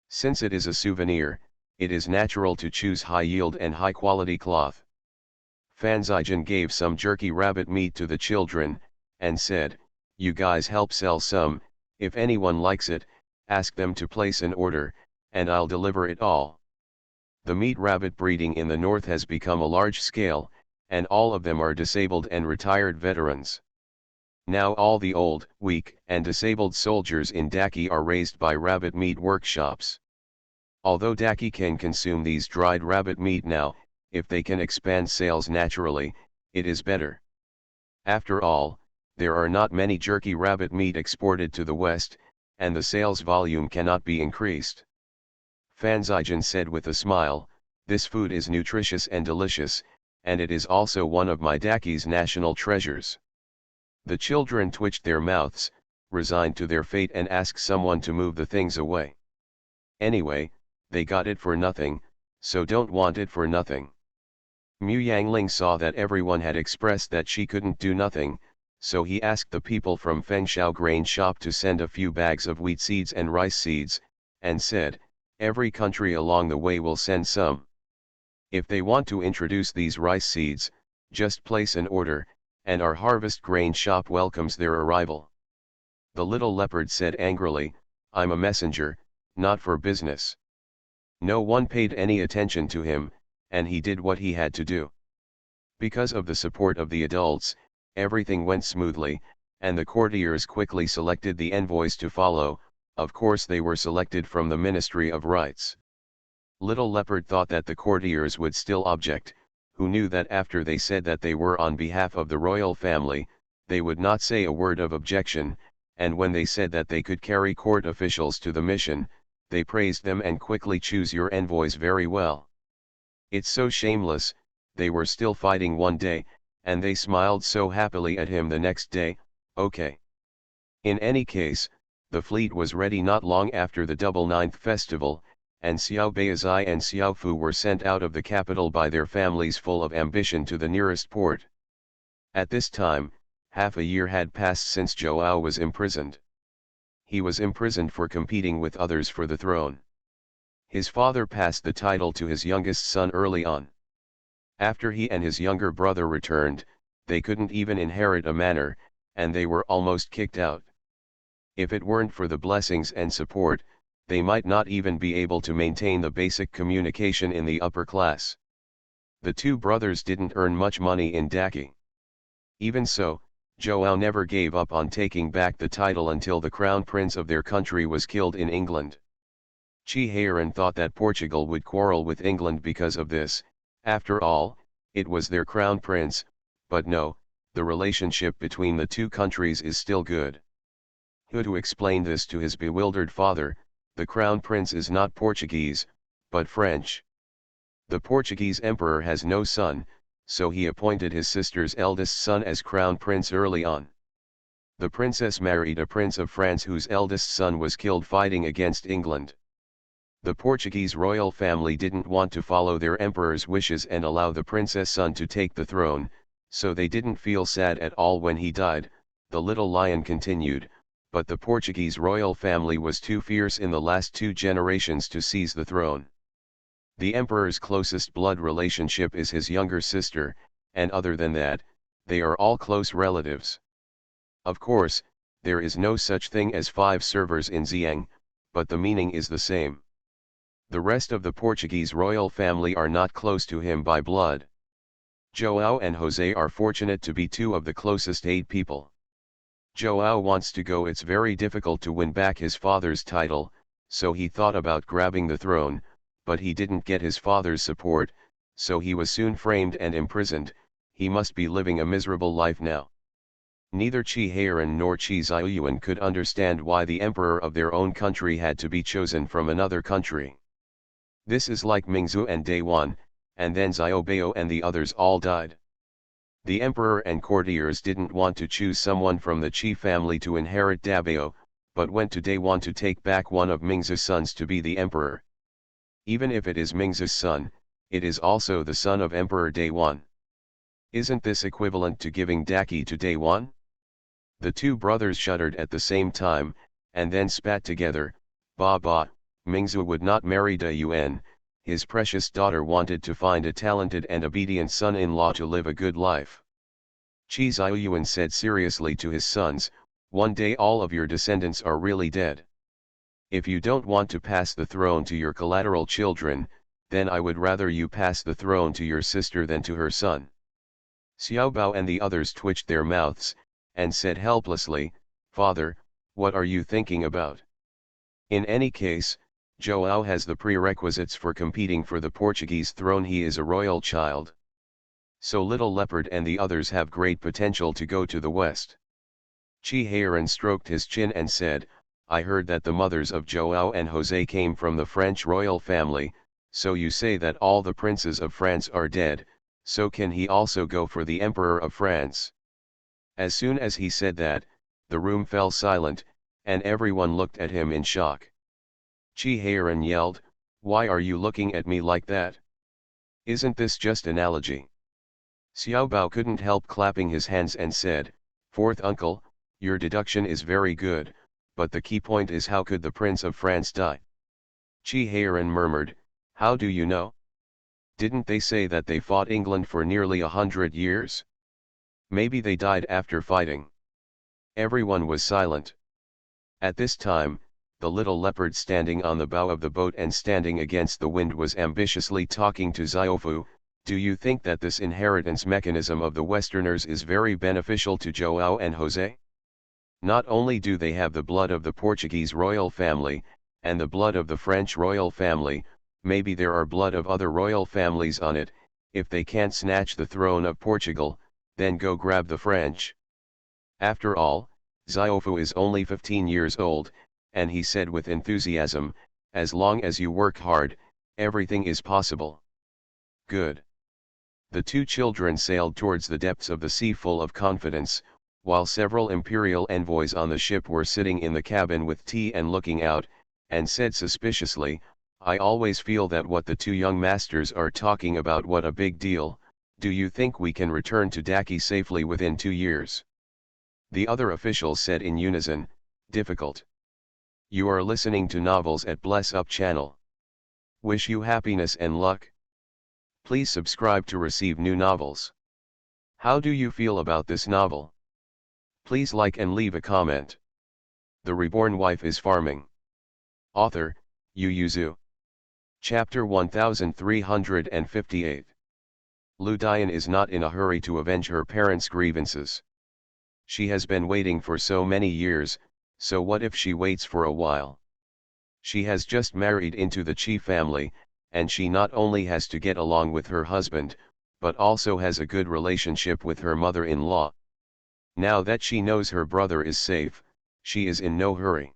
Since it is a souvenir, it is natural to choose high-yield and high-quality cloth. Fan Zijian gave some jerky rabbit meat to the children, and said, "You guys help sell some, if anyone likes it, ask them to place an order, and I'll deliver it all." The meat rabbit breeding in the north has become a large scale, and all of them are disabled and retired veterans. Now all the old, weak, and disabled soldiers in Daki are raised by rabbit meat workshops. Although Daki can consume these dried rabbit meat now, if they can expand sales naturally, it is better. After all, there are not many jerky rabbit meat exported to the West, and the sales volume cannot be increased. Fan Zijan said with a smile, this food is nutritious and delicious, and it is also one of my Daki's national treasures. The children twitched their mouths, resigned to their fate, and asked someone to move the things away. Anyway, they got it for nothing, so don't want it for nothing. Mu Yangling saw that everyone had expressed that she couldn't do nothing, so he asked the people from Fengshao grain shop to send a few bags of wheat seeds and rice seeds, and said, every country along the way will send some. If they want to introduce these rice seeds, just place an order, and our harvest grain shop welcomes their arrival. The little leopard said angrily, I'm a messenger, not for business. No one paid any attention to him, and he did what he had to do. Because of the support of the adults, everything went smoothly, and the courtiers quickly selected the envoys to follow. Of course they were selected from the Ministry of Rights. Little Leopard thought that the courtiers would still object, who knew that after they said that they were on behalf of the royal family, they would not say a word of objection, and when they said that they could carry court officials to the mission, they praised them and quickly choose your envoys very well. It's so shameless, they were still fighting one day, and they smiled so happily at him the next day. Okay. In any case, the fleet was ready not long after the Double Ninth Festival, and Xiao Beizai and Xiao Fu were sent out of the capital by their families full of ambition to the nearest port. At this time, half a year had passed since Zhou was imprisoned. He was imprisoned for competing with others for the throne. His father passed the title to his youngest son early on. After he and his younger brother returned, they couldn't even inherit a manor, and they were almost kicked out. If it weren't for the blessings and support, they might not even be able to maintain the basic communication in the upper class. The two brothers didn't earn much money in Daki. Even so, Zhou never gave up on taking back the title until the crown prince of their country was killed in England. Qi Heiran thought that Portugal would quarrel with England because of this. After all, it was their crown prince, but no, the relationship between the two countries is still good. Hutu explained this to his bewildered father, the crown prince is not Portuguese, but French. The Portuguese emperor has no son, so he appointed his sister's eldest son as crown prince early on. The princess married a prince of France whose eldest son was killed fighting against England. The Portuguese royal family didn't want to follow their emperor's wishes and allow the princess' son to take the throne, so they didn't feel sad at all when he died. The little lion continued, but the Portuguese royal family was too fierce in the last 2 generations to seize the throne. The emperor's closest blood relationship is his younger sister, and other than that, they are all close relatives. Of course, there is no such thing as 5 servers in Xiang, but the meaning is the same. The rest of the Portuguese royal family are not close to him by blood. João and José are fortunate to be 2 of the closest 8 people. João wants to go. It's very difficult to win back his father's title, so he thought about grabbing the throne, but he didn't get his father's support, so he was soon framed and imprisoned. He must be living a miserable life now. Neither Qi Heiran nor Qi Ziyuan could understand why the emperor of their own country had to be chosen from another country. This is like Mingzhu and Dayuan, and then Xiaobao and the others all died. The emperor and courtiers didn't want to choose someone from the Qi family to inherit Dabao, but went to Dayuan to take back one of Mingzhu's sons to be the emperor. Even if it is Mingzhu's son, it is also the son of Emperor Dayuan. Isn't this equivalent to giving Daki to Dayuan? The 2 brothers shuddered at the same time, and then spat together. Ba, Mingzhu would not marry Dayuan. His precious daughter wanted to find a talented and obedient son-in-law to live a good life. Qi Ziyuan said seriously to his sons, one day all of your descendants are really dead. If you don't want to pass the throne to your collateral children, then I would rather you pass the throne to your sister than to her son. Xiaobao and the others twitched their mouths, and said helplessly, Father, what are you thinking about? In any case, João has the prerequisites for competing for the Portuguese throne. He is a royal child. So Little Leopard and the others have great potential to go to the west. Chi Heiran stroked his chin and said, I heard that the mothers of Joao and José came from the French royal family, so you say that all the princes of France are dead, so can he also go for the Emperor of France? As soon as he said that, the room fell silent, and everyone looked at him in shock. Chi Heiran yelled, Why are you looking at me like that? Isn't this just analogy? Xiao Bao couldn't help clapping his hands and said, Fourth uncle, your deduction is very good, but the key point is how could the Prince of France die? Chi Heiran murmured, How do you know? Didn't they say that they fought England for nearly 100 years? Maybe they died after fighting. Everyone was silent. At this time, the little leopard standing on the bow of the boat and standing against the wind was ambitiously talking to Xiaofu. Do you think that this inheritance mechanism of the Westerners is very beneficial to Joao and José? Not only do they have the blood of the Portuguese royal family, and the blood of the French royal family, maybe there are blood of other royal families on it. If they can't snatch the throne of Portugal, then go grab the French. After all, Xiaofu is only 15 years old, and he said with enthusiasm, as long as you work hard, everything is possible. Good. The two children sailed towards the depths of the sea full of confidence, while several imperial envoys on the ship were sitting in the cabin with tea and looking out, and said suspiciously, I always feel that what the two young masters are talking about, what a big deal. Do you think we can return to Daki safely within 2 years? The other officials said in unison, difficult. You are listening to novels at Bless Up channel. Wish you happiness and luck. Please subscribe to receive new novels. How do you feel about this novel? Please like and leave a comment. The Reborn Wife is Farming. Author, Yu Yuzu. Chapter 1358. Lu Dian is not in a hurry to avenge her parents' grievances. She has been waiting for so many years, so what if she waits for a while? She has just married into the Qi family, and she not only has to get along with her husband, but also has a good relationship with her mother-in-law. Now that she knows her brother is safe, she is in no hurry.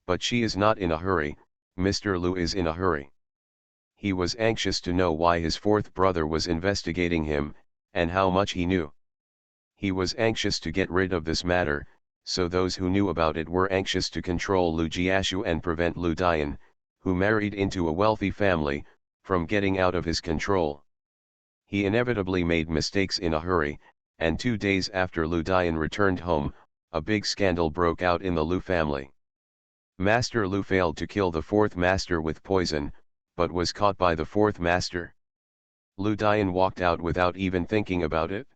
But she is not in a hurry, Mr. Lu is in a hurry. He was anxious to know why his fourth brother was investigating him, and how much he knew. He was anxious to get rid of this matter, so those who knew about it were anxious to control Lu Jiashu and prevent Lu Dian, who married into a wealthy family, from getting out of his control. He inevitably made mistakes in a hurry, and 2 days after Lu Dian returned home, a big scandal broke out in the Lu family. Master Lu failed to kill the fourth master with poison, but was caught by the fourth master. Lu Dian walked out without even thinking about it.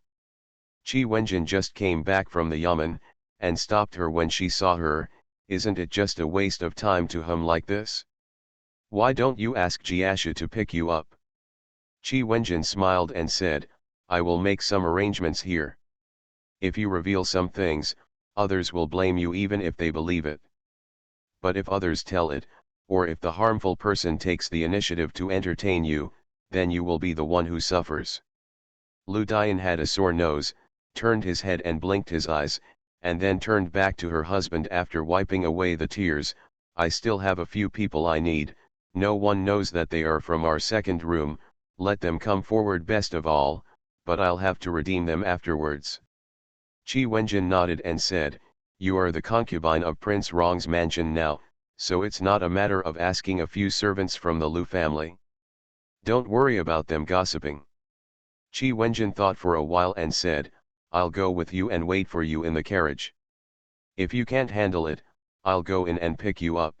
Qi Wenjin just came back from the yamen, and stopped her when she saw her. Isn't it just a waste of time to hum like this? Why don't you ask Jiashu to pick you up? Qi Wenjin smiled and said, I will make some arrangements here. If you reveal some things, others will blame you even if they believe it. But if others tell it, or if the harmful person takes the initiative to entertain you, then you will be the one who suffers. Lu Dian had a sore nose, turned his head and blinked his eyes, and then turned back to her husband after wiping away the tears. I still have a few people I need, no one knows that they are from our second room, let them come forward best of all, but I'll have to redeem them afterwards. Qi Wenjin nodded and said, you are the concubine of Prince Rong's mansion now, so it's not a matter of asking a few servants from the Lu family. Don't worry about them gossiping. Qi Wenjin thought for a while and said, I'll go with you and wait for you in the carriage. If you can't handle it, I'll go in and pick you up.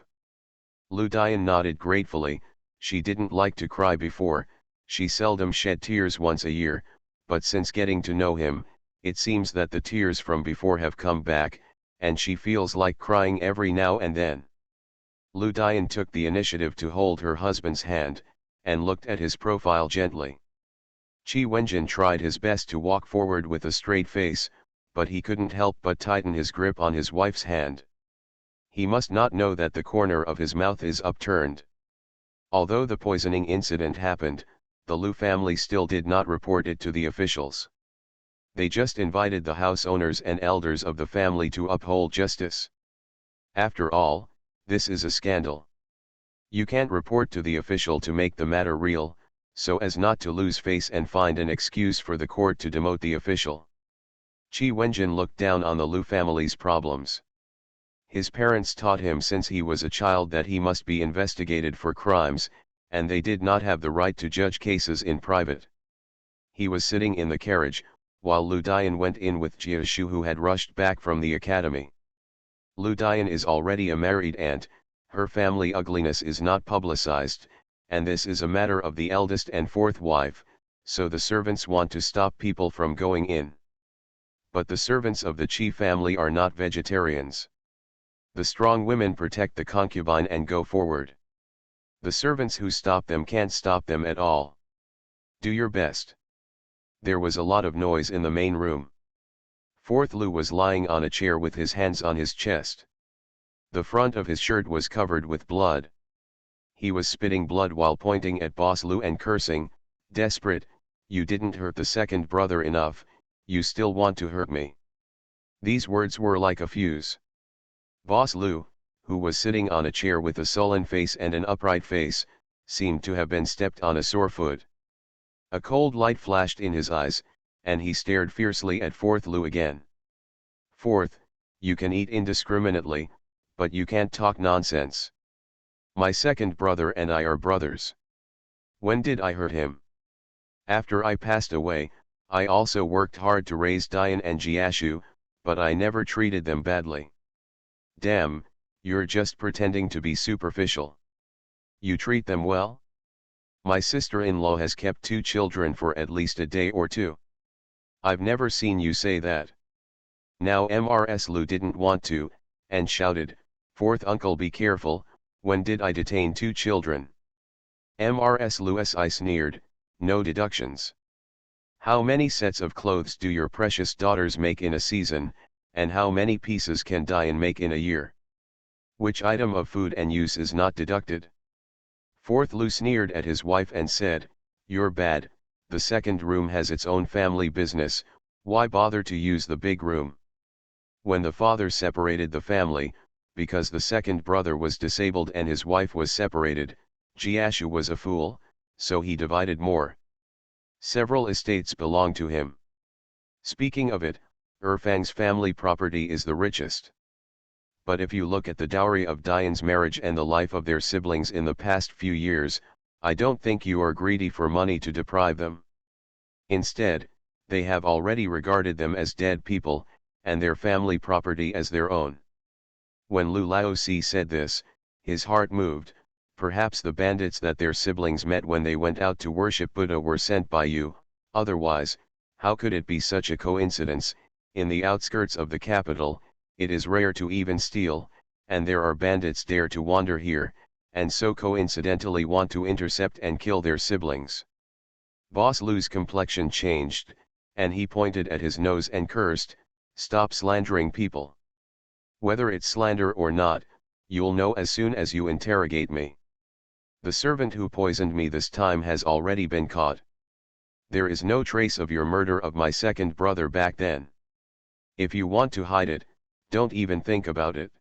Lu Dian nodded gratefully. She didn't like to cry before, she seldom shed tears once a year, but since getting to know him, it seems that the tears from before have come back, and she feels like crying every now and then. Lu Dian took the initiative to hold her husband's hand, and looked at his profile gently. Qi Wenjin tried his best to walk forward with a straight face, but he couldn't help but tighten his grip on his wife's hand. He must not know that the corner of his mouth is upturned. Although the poisoning incident happened, the Lu family still did not report it to the officials. They just invited the house owners and elders of the family to uphold justice. After all, this is a scandal. You can't report to the official to make the matter real, so as not to lose face and find an excuse for the court to demote the official. Qi Wenjin looked down on the Lu family's problems. His parents taught him since he was a child that he must be investigated for crimes, and they did not have the right to judge cases in private. He was sitting in the carriage, while Lu Dian went in with Jiashu, who had rushed back from the academy. Lu Dian is already a married aunt, her family ugliness is not publicized, and this is a matter of the eldest and fourth wife, so the servants want to stop people from going in. But the servants of the Qi family are not vegetarians. The strong women protect the concubine and go forward. The servants who stop them can't stop them at all. Do your best. There was a lot of noise in the main room. Fourth Lu was lying on a chair with his hands on his chest. The front of his shirt was covered with blood. He was spitting blood while pointing at Boss Lu and cursing, "Desperate, you didn't hurt the second brother enough, you still want to hurt me." These words were like a fuse. Boss Lu, who was sitting on a chair with a sullen face and an upright face, seemed to have been stepped on a sore foot. A cold light flashed in his eyes, and he stared fiercely at Fourth Lu again. "Fourth, you can eat indiscriminately, but you can't talk nonsense. My second brother and I are brothers. When did I hurt him? After I passed away, I also worked hard to raise Dian and Jiashu, but I never treated them badly. Damn, you're just pretending to be superficial. You treat them well? My sister-in-law has kept 2 children for at least a day or 2. I've never seen you say that." Now Mrs. Lu didn't want to, and shouted, "Fourth uncle, be careful, when did I detain 2 children? Mrs. Lu sneered, "No deductions. How many sets of clothes do your precious daughters make in a season, and how many pieces can Dian make in a year? Which item of food and use is not deducted?" Fourth Lu sneered at his wife and said, "You're bad, the second room has its own family business, why bother to use the big room?" When the father separated the family, because the second brother was disabled and his wife was separated, Jiashu was a fool, so he divided more. Several estates belong to him. Speaking of it, Erfang's family property is the richest. But if you look at the dowry of Dian's marriage and the life of their siblings in the past few years, I don't think you are greedy for money to deprive them. Instead, they have already regarded them as dead people, and their family property as their own. When Lu Laozi said this, his heart moved. Perhaps the bandits that their siblings met when they went out to worship Buddha were sent by you, otherwise, how could it be such a coincidence? In the outskirts of the capital, it is rare to even steal, and there are bandits dare to wander here, and so coincidentally want to intercept and kill their siblings. Boss Lu's complexion changed, and he pointed at his nose and cursed, "Stop slandering people. Whether it's slander or not, you'll know as soon as you interrogate me. The servant who poisoned me this time has already been caught. There is no trace of your murder of my second brother back then. If you want to hide it, don't even think about it."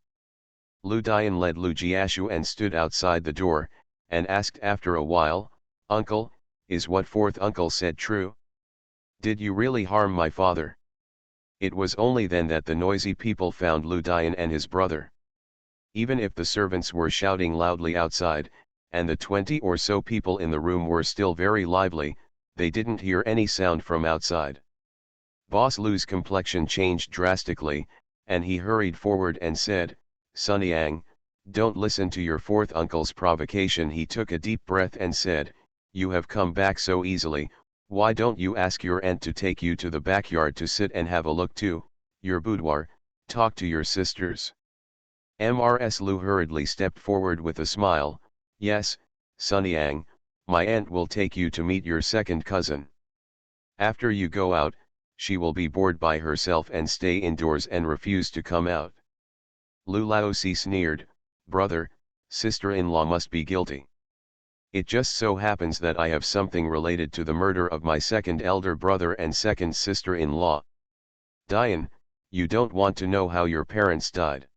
Lu Dian led Lu Jiashu and stood outside the door, and asked after a while, "Uncle, is what fourth uncle said true? Did you really harm my father?" It was only then that the noisy people found Lu Dian and his brother. Even if the servants were shouting loudly outside, and the 20 or so people in the room were still very lively, they didn't hear any sound from outside. Boss Lu's complexion changed drastically, and he hurried forward and said, "Sun Yang, don't listen to your fourth uncle's provocation." He took a deep breath and said, "You have come back so easily, why don't you ask your aunt to take you to the backyard to sit and have a look too, your boudoir, talk to your sisters?" Mrs. Lu hurriedly stepped forward with a smile, "Yes, Sun Yang, my aunt will take you to meet your second cousin. After you go out, she will be bored by herself and stay indoors and refuse to come out." Lu Laozi sneered, "Brother, sister-in-law must be guilty. It just so happens that I have something related to the murder of my second elder brother and second sister-in-law. Diane, you don't want to know how your parents died.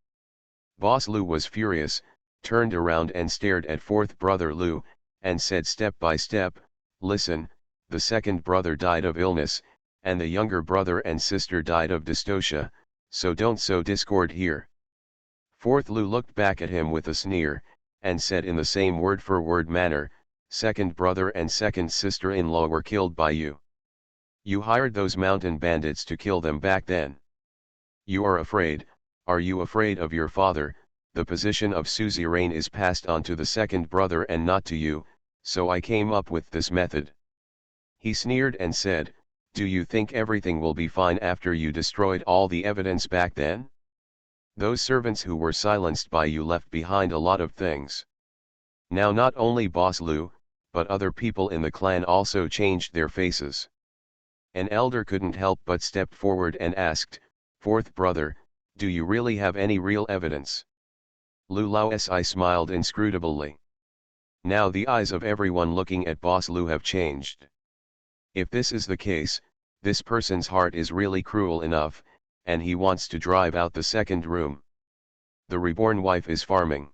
Boss Lu was furious, turned around and stared at fourth brother Lu, and said step by step, listen, the second brother died of illness, and the younger brother and sister died of dystocia, so don't sow discord here. Fourth Lu looked back at him with a sneer, and said in the same word-for-word manner, second brother and second sister-in-law were killed by you. You hired those mountain bandits to kill them back then. You are afraid, are you afraid of your father? The position of suzerain is passed on to the second brother and not to you, so I came up with this method. He sneered and said, do you think everything will be fine after you destroyed all the evidence back then? Those servants who were silenced by you left behind a lot of things. Now not only Boss Lu, but other people in the clan also changed their faces. An elder couldn't help but step forward and asked, fourth brother, do you really have any real evidence? Lu Laosi smiled inscrutably. Now the eyes of everyone looking at Boss Lu have changed. If this is the case, this person's heart is really cruel enough, and he wants to drive out the second room. The reborn wife is farming.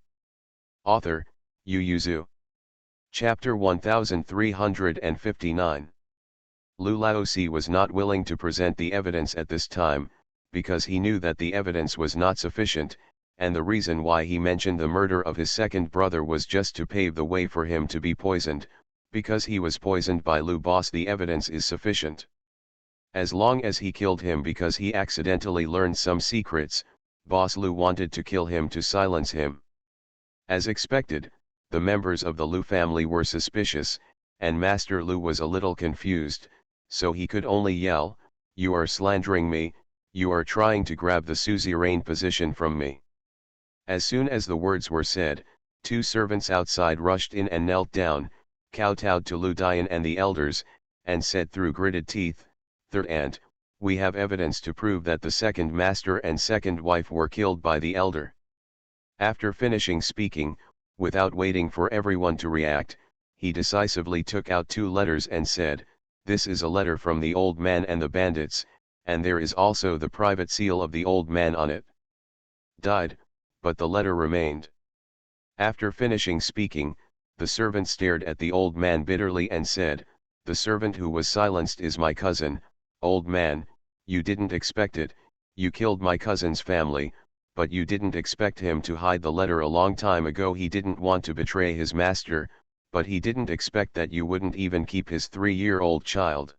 Author, Yu Yuzu. Chapter 1359. Lu Laosi was not willing to present the evidence at this time, because he knew that the evidence was not sufficient, and the reason why he mentioned the murder of his second brother was just to pave the way for him to be poisoned, because he was poisoned by Lu Boss the evidence is sufficient. As long as he killed him because he accidentally learned some secrets, Boss Lu wanted to kill him to silence him. As expected, the members of the Lu family were suspicious, and Master Lu was a little confused, so he could only yell, you are slandering me, you are trying to grab the suzerain position from me. As soon as the words were said, two servants outside rushed in and knelt down, kowtowed to Lu Dian and the elders, and said through gritted teeth, third aunt, we have evidence to prove that the second master and second wife were killed by the elder. After finishing speaking, without waiting for everyone to react, he decisively took out two letters and said, this is a letter from the old man and the bandits, and there is also the private seal of the old man on it. Died, but the letter remained. After finishing speaking, the servant stared at the old man bitterly and said, the servant who was silenced is my cousin. Old man, you didn't expect it, you killed my cousin's family, but you didn't expect him to hide the letter a long time ago. He didn't want to betray his master, but he didn't expect that you wouldn't even keep his 3-year-old child.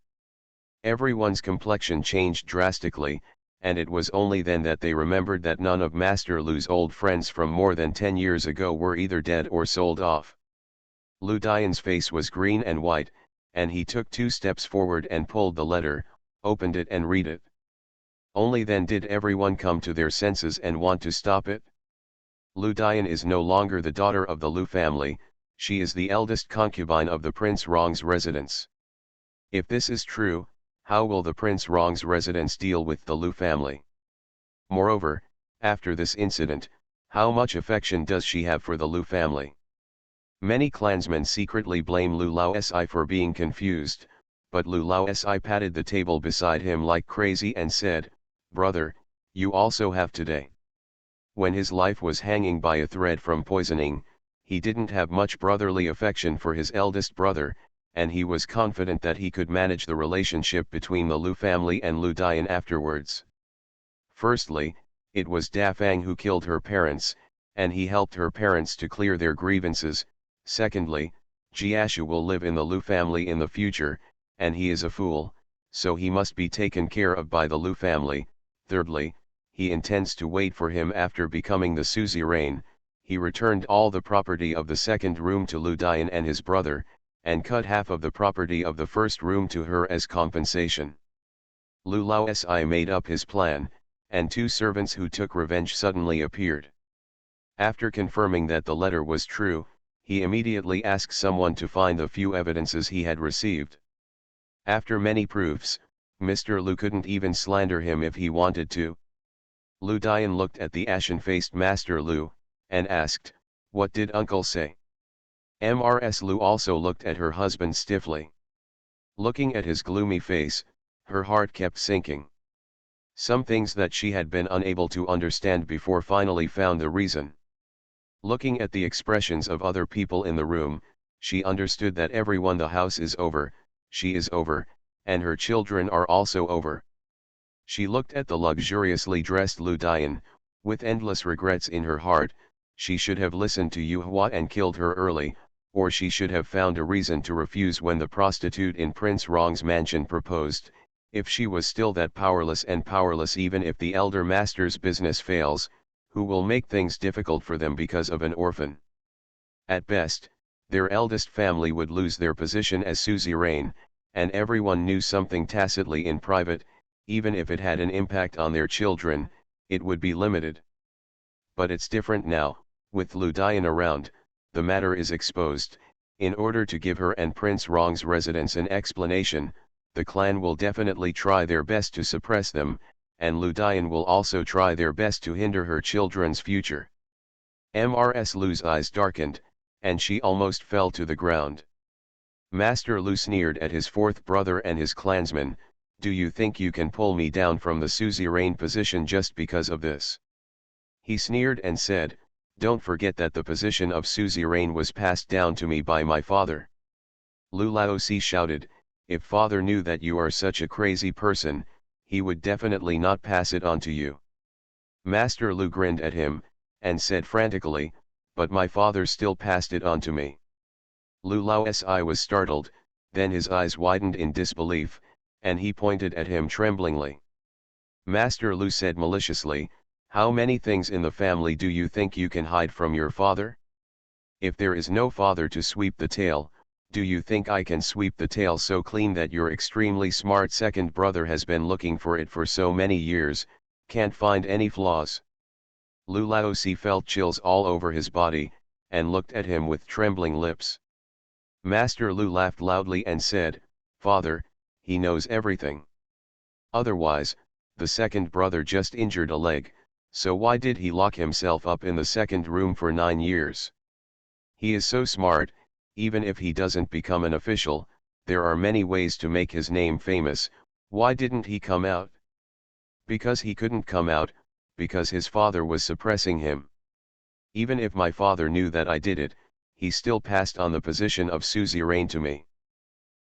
Everyone's complexion changed drastically, and it was only then that they remembered that none of Master Lu's old friends from more than 10 years ago were either dead or sold off. Lu Dian's face was green and white, and he took 2 steps forward and pulled the letter, opened it and read it. Only then did everyone come to their senses and want to stop it. Lu Dian is no longer the daughter of the Lu family, she is the eldest concubine of the Prince Rong's residence. If this is true, how will the Prince Rong's residence deal with the Lu family? Moreover, after this incident, how much affection does she have for the Lu family? Many clansmen secretly blame Lu Laosi for being confused, but Lu Laosi patted the table beside him like crazy and said, brother, you also have today. When his life was hanging by a thread from poisoning, he didn't have much brotherly affection for his eldest brother, and he was confident that he could manage the relationship between the Lu family and Lu Dian afterwards. Firstly, it was Da Fang who killed her parents, and he helped her parents to clear their grievances. Secondly, Jiashu will live in the Lu family in the future, and he is a fool, so he must be taken care of by the Lu family. Thirdly, he intends to wait for him after becoming the suzerain. He returned all the property of the second room to Lu Dian and his brother, and cut half of the property of the first room to her as compensation. Lu Laosi made up his plan, and 2 servants who took revenge suddenly appeared. After confirming that the letter was true, he immediately asked someone to find the few evidences he had received. After many proofs, Mr. Lu couldn't even slander him if he wanted to. Lu Dian looked at the ashen-faced Master Lu, and asked, what did uncle say? Mrs. Lu also looked at her husband stiffly. Looking at his gloomy face, her heart kept sinking. Some things that she had been unable to understand before finally found the reason. Looking at the expressions of other people in the room, she understood that everyone the house is over, she is over, and her children are also over. She looked at the luxuriously dressed Lu Dian, with endless regrets in her heart. She should have listened to Yu Hua and killed her early, or she should have found a reason to refuse when the prostitute in Prince Rong's mansion proposed. If she was still that powerless, and powerless even if the elder master's business fails, who will make things difficult for them because of an orphan? At best, their eldest family would lose their position as suzerain, and everyone knew something tacitly in private. Even if it had an impact on their children, it would be limited. But it's different now, with Lu Dian around. The matter is exposed. In order to give her and Prince Rong's residents an explanation, the clan will definitely try their best to suppress them, and Lu Dian will also try their best to hinder her children's future. Mrs. Lu's eyes darkened, and she almost fell to the ground. Master Lu sneered at his fourth brother and his clansmen. Do you think you can pull me down from the suzerain position just because of this? He sneered and said, don't forget that the position of suzerain was passed down to me by my father. Lu Laozi shouted, if father knew that you are such a crazy person, he would definitely not pass it on to you. Master Lu grinned at him, and said frantically, but my father still passed it on to me. Lu Laozi was startled, then his eyes widened in disbelief, and he pointed at him tremblingly. Master Lu said maliciously, how many things in the family do you think you can hide from your father? If there is no father to sweep the tail, do you think I can sweep the tail so clean that your extremely smart second brother has been looking for it for so many years, can't find any flaws? Lu Laozi felt chills all over his body, and looked at him with trembling lips. Master Lu laughed loudly and said, father, he knows everything. Otherwise, the second brother just injured a leg, so why did he lock himself up in the second room for 9 years? He is so smart. Even if he doesn't become an official, there are many ways to make his name famous. Why didn't he come out? Because he couldn't come out, because his father was suppressing him. Even if my father knew that I did it, he still passed on the position of suzerain to me.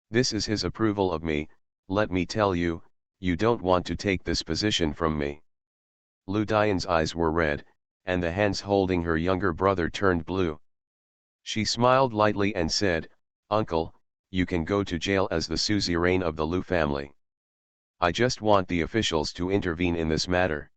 This is his approval of me. Let me tell you, you don't want to take this position from me. Lu Dian's eyes were red, and the hands holding her younger brother turned blue. She smiled lightly and said, uncle, you can go to jail as the suzerain of the Lu family. I just want the officials to intervene in this matter.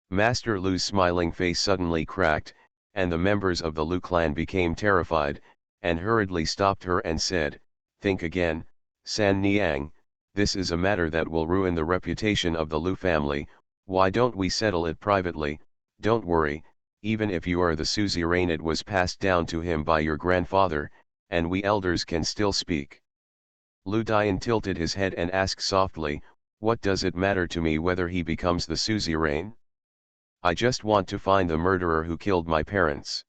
Master Lu's smiling face suddenly cracked, and the members of the Lu clan became terrified, and hurriedly stopped her and said, think again, San Niang, this is a matter that will ruin the reputation of the Lu family. Why don't we settle it privately? Don't worry, even if you are the suzerain, it was passed down to him by your grandfather, and we elders can still speak. Lu Dian tilted his head and asked softly, what does it matter to me whether he becomes the suzerain? I just want to find the murderer who killed my parents.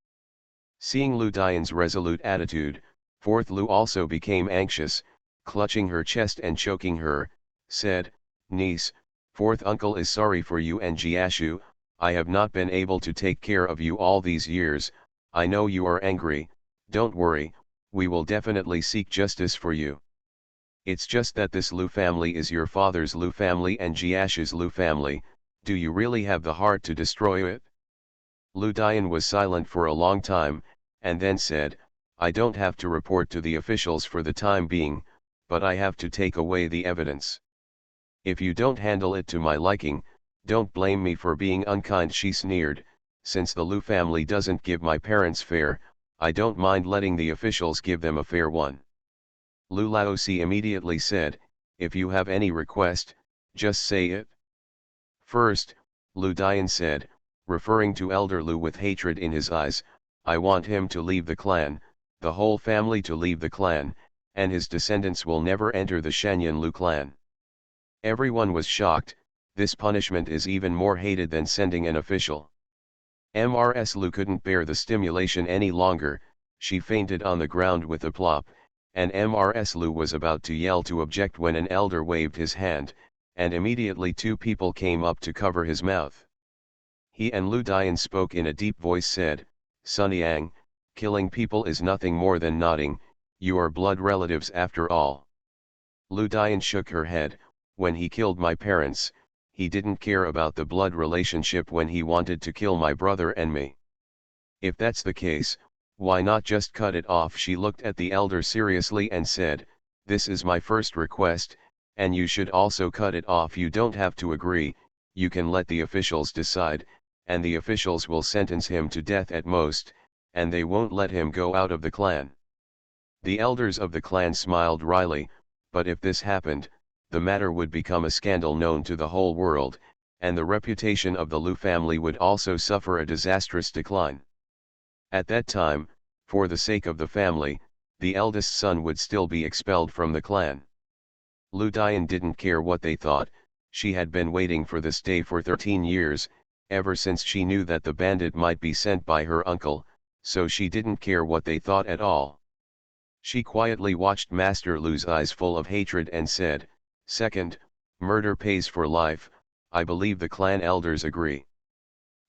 Seeing Lu Dian's resolute attitude, fourth Lu also became anxious, clutching her chest and choking her, said, niece, fourth uncle is sorry for you and Jiashu. I have not been able to take care of you all these years. I know you are angry. Don't worry, we will definitely seek justice for you. It's just that this Lu family is your father's Lu family and Jiashu's Lu family. Do you really have the heart to destroy it? Lu Dian was silent for a long time, and then said, I don't have to report to the officials for the time being, but I have to take away the evidence. If you don't handle it to my liking, don't blame me for being unkind, she sneered. Since the Lu family doesn't give my parents fare, I don't mind letting the officials give them a fair one. Lu Laozi immediately said, if you have any request, just say it. First, Lu Dian said, referring to Elder Lu with hatred in his eyes, I want him to leave the clan, the whole family to leave the clan, and his descendants will never enter the Shanyan Lu clan. Everyone was shocked. This punishment is even more hated than sending an official. Mrs. Lu couldn't bear the stimulation any longer. She fainted on the ground with a plop, and Mrs. Lu was about to yell to object when an elder waved his hand, and immediately two people came up to cover his mouth. He and Lu Dian spoke in a deep voice said, "Sun Yang, killing people is nothing more than nodding, you are blood relatives after all." Lu Dian shook her head, "When he killed my parents, he didn't care about the blood relationship when he wanted to kill my brother and me. If that's the case, why not just cut it off?" She looked at the elder seriously and said, "This is my first request, and you should also cut it off. You don't have to agree, you can let the officials decide, and the officials will sentence him to death at most, and they won't let him go out of the clan." The elders of the clan smiled wryly, but if this happened, the matter would become a scandal known to the whole world, and the reputation of the Lu family would also suffer a disastrous decline. At that time, for the sake of the family, the eldest son would still be expelled from the clan. Lu Dian didn't care what they thought, she had been waiting for this day for 13 years, ever since she knew that the bandit might be sent by her uncle, so she didn't care what they thought at all. She quietly watched Master Lu's eyes full of hatred and said, "Second, murder pays for life, I believe the clan elders agree.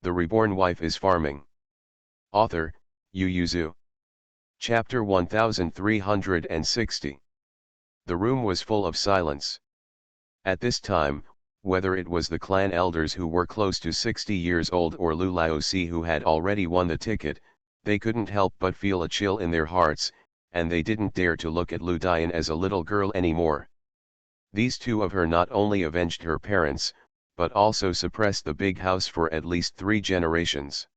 The reborn wife is farming." Author, Yu Yuzu. Chapter 1360. The room was full of silence. At this time, whether it was the clan elders who were close to 60 years old or Lu Laozi who had already won the ticket, they couldn't help but feel a chill in their hearts, and they didn't dare to look at Lu Dian as a little girl anymore. These two of her not only avenged her parents, but also suppressed the big house for at least 3 generations.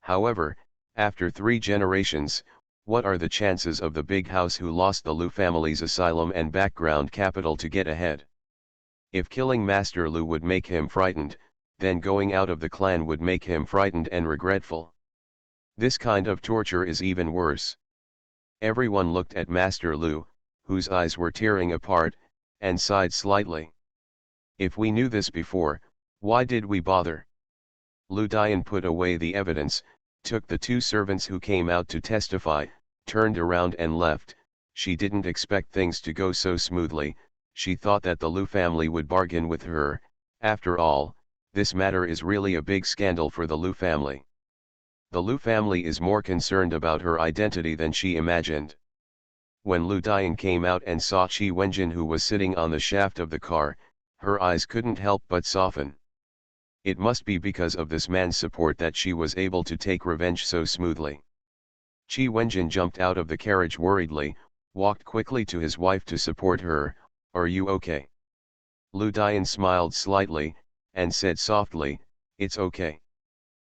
However, after 3 generations, what are the chances of the big house who lost the Lu family's asylum and background capital to get ahead? If killing Master Lu would make him frightened, then going out of the clan would make him frightened and regretful. This kind of torture is even worse. Everyone looked at Master Lu, whose eyes were tearing apart, and sighed slightly. "If we knew this before, why did we bother?" Lu Dian put away the evidence, took the 2 servants who came out to testify, turned around and left. She didn't expect things to go so smoothly, she thought that the Lu family would bargain with her. After all, this matter is really a big scandal for the Lu family. The Lu family is more concerned about her identity than she imagined. When Lu Dian came out and saw Qi Wenjin who was sitting on the shaft of the car, her eyes couldn't help but soften. It must be because of this man's support that she was able to take revenge so smoothly. Qi Wenjin jumped out of the carriage worriedly, walked quickly to his wife to support her. "Are you okay?" Lu Dian smiled slightly, and said softly, "It's okay."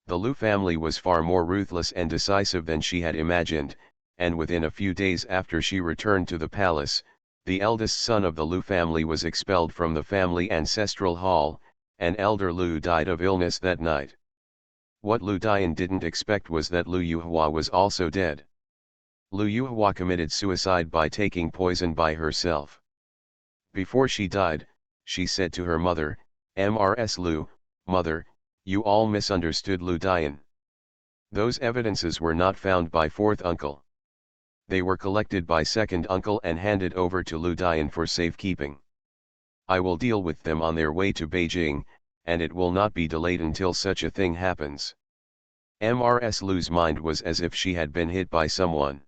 The Lu family was far more ruthless and decisive than she had imagined, and within a few days after she returned to the palace, the eldest son of the Lu family was expelled from the family ancestral hall, and elder Lu died of illness that night. What Lu Dian didn't expect was that Lu Yuhua was also dead. Lu Yuhua committed suicide by taking poison by herself. Before she died, she said to her mother, "Mrs. Lu, mother, you all misunderstood Lu Dian. Those evidences were not found by 4th uncle. They were collected by 2nd uncle and handed over to Lu Dian for safekeeping. I will deal with them on their way to Beijing, and it will not be delayed until such a thing happens." Mrs. Lu's mind was as if she had been hit by someone.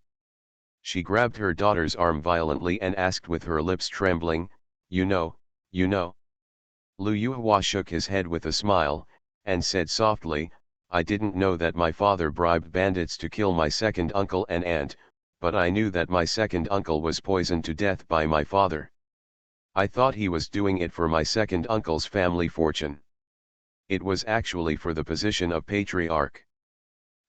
She grabbed her daughter's arm violently and asked with her lips trembling, you know. Lu Yuhua shook his head with a smile, and said softly, "I didn't know that my father bribed bandits to kill my 2nd uncle and aunt, but I knew that my 2nd uncle was poisoned to death by my father. I thought he was doing it for my 2nd uncle's family fortune. It was actually for the position of patriarch."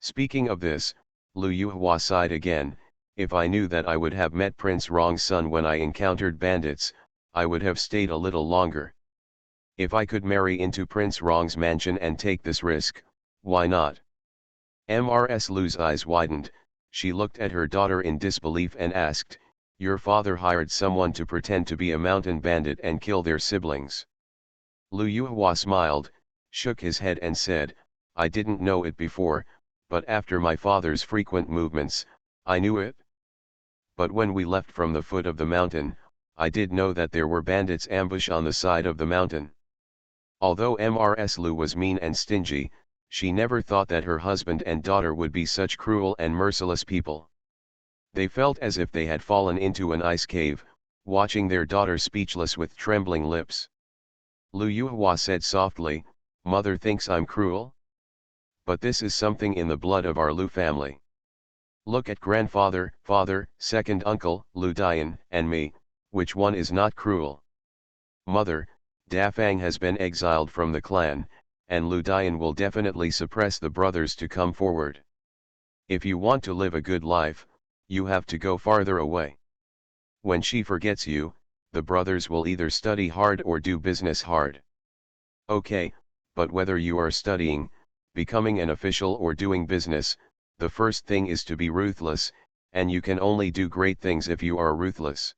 Speaking of this, Lu Yuhua sighed again, "If I knew that I would have met Prince Rong's son when I encountered bandits, I would have stayed a little longer. If I could marry into Prince Rong's mansion and take this risk, why not?" Mrs. Lu's eyes widened, she looked at her daughter in disbelief and asked, "Your father hired someone to pretend to be a mountain bandit and kill their siblings?" Lu Yuhua smiled, shook his head and said, "I didn't know it before, but after my father's frequent movements, I knew it. But when we left from the foot of the mountain, I did know that there were bandits ambush on the side of the mountain. Although Mrs. Lu was mean and stingy, she never thought that her husband and daughter would be such cruel and merciless people. They felt as if they had fallen into an ice cave, watching their daughter speechless with trembling lips. Lu Yuhua said softly, "Mother thinks I'm cruel? But this is something in the blood of our Lu family. Look at grandfather, father, second uncle, Lu Dian, and me, which one is not cruel? Mother, Da Fang has been exiled from the clan, and Lu Dian will definitely suppress the brothers to come forward. If you want to live a good life, you have to go farther away. When she forgets you, the brothers will either study hard or do business hard. Okay, but whether you are studying, becoming an official or doing business, the first thing is to be ruthless, and you can only do great things if you are ruthless."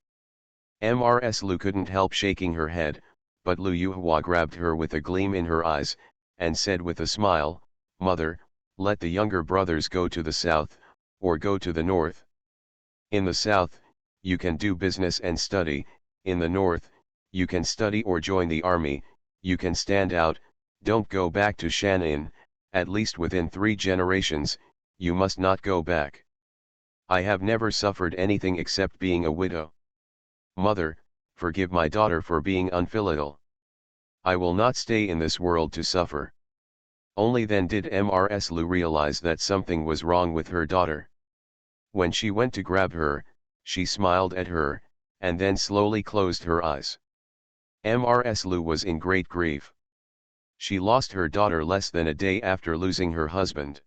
Mrs. Lu couldn't help shaking her head, but Lu Yuhua grabbed her with a gleam in her eyes, and said with a smile, "Mother, let the younger brothers go to the south, or go to the north. In the south, you can do business and study, in the north, you can study or join the army, you can stand out, don't go back to Shan'an, at least within 3 generations, you must not go back. I have never suffered anything except being a widow. Mother, forgive my daughter for being unfilial. I will not stay in this world to suffer." Only then did Mrs. Lu realize that something was wrong with her daughter. When she went to grab her, she smiled at her, and then slowly closed her eyes. Mrs. Lu was in great grief. She lost her daughter less than a day after losing her husband.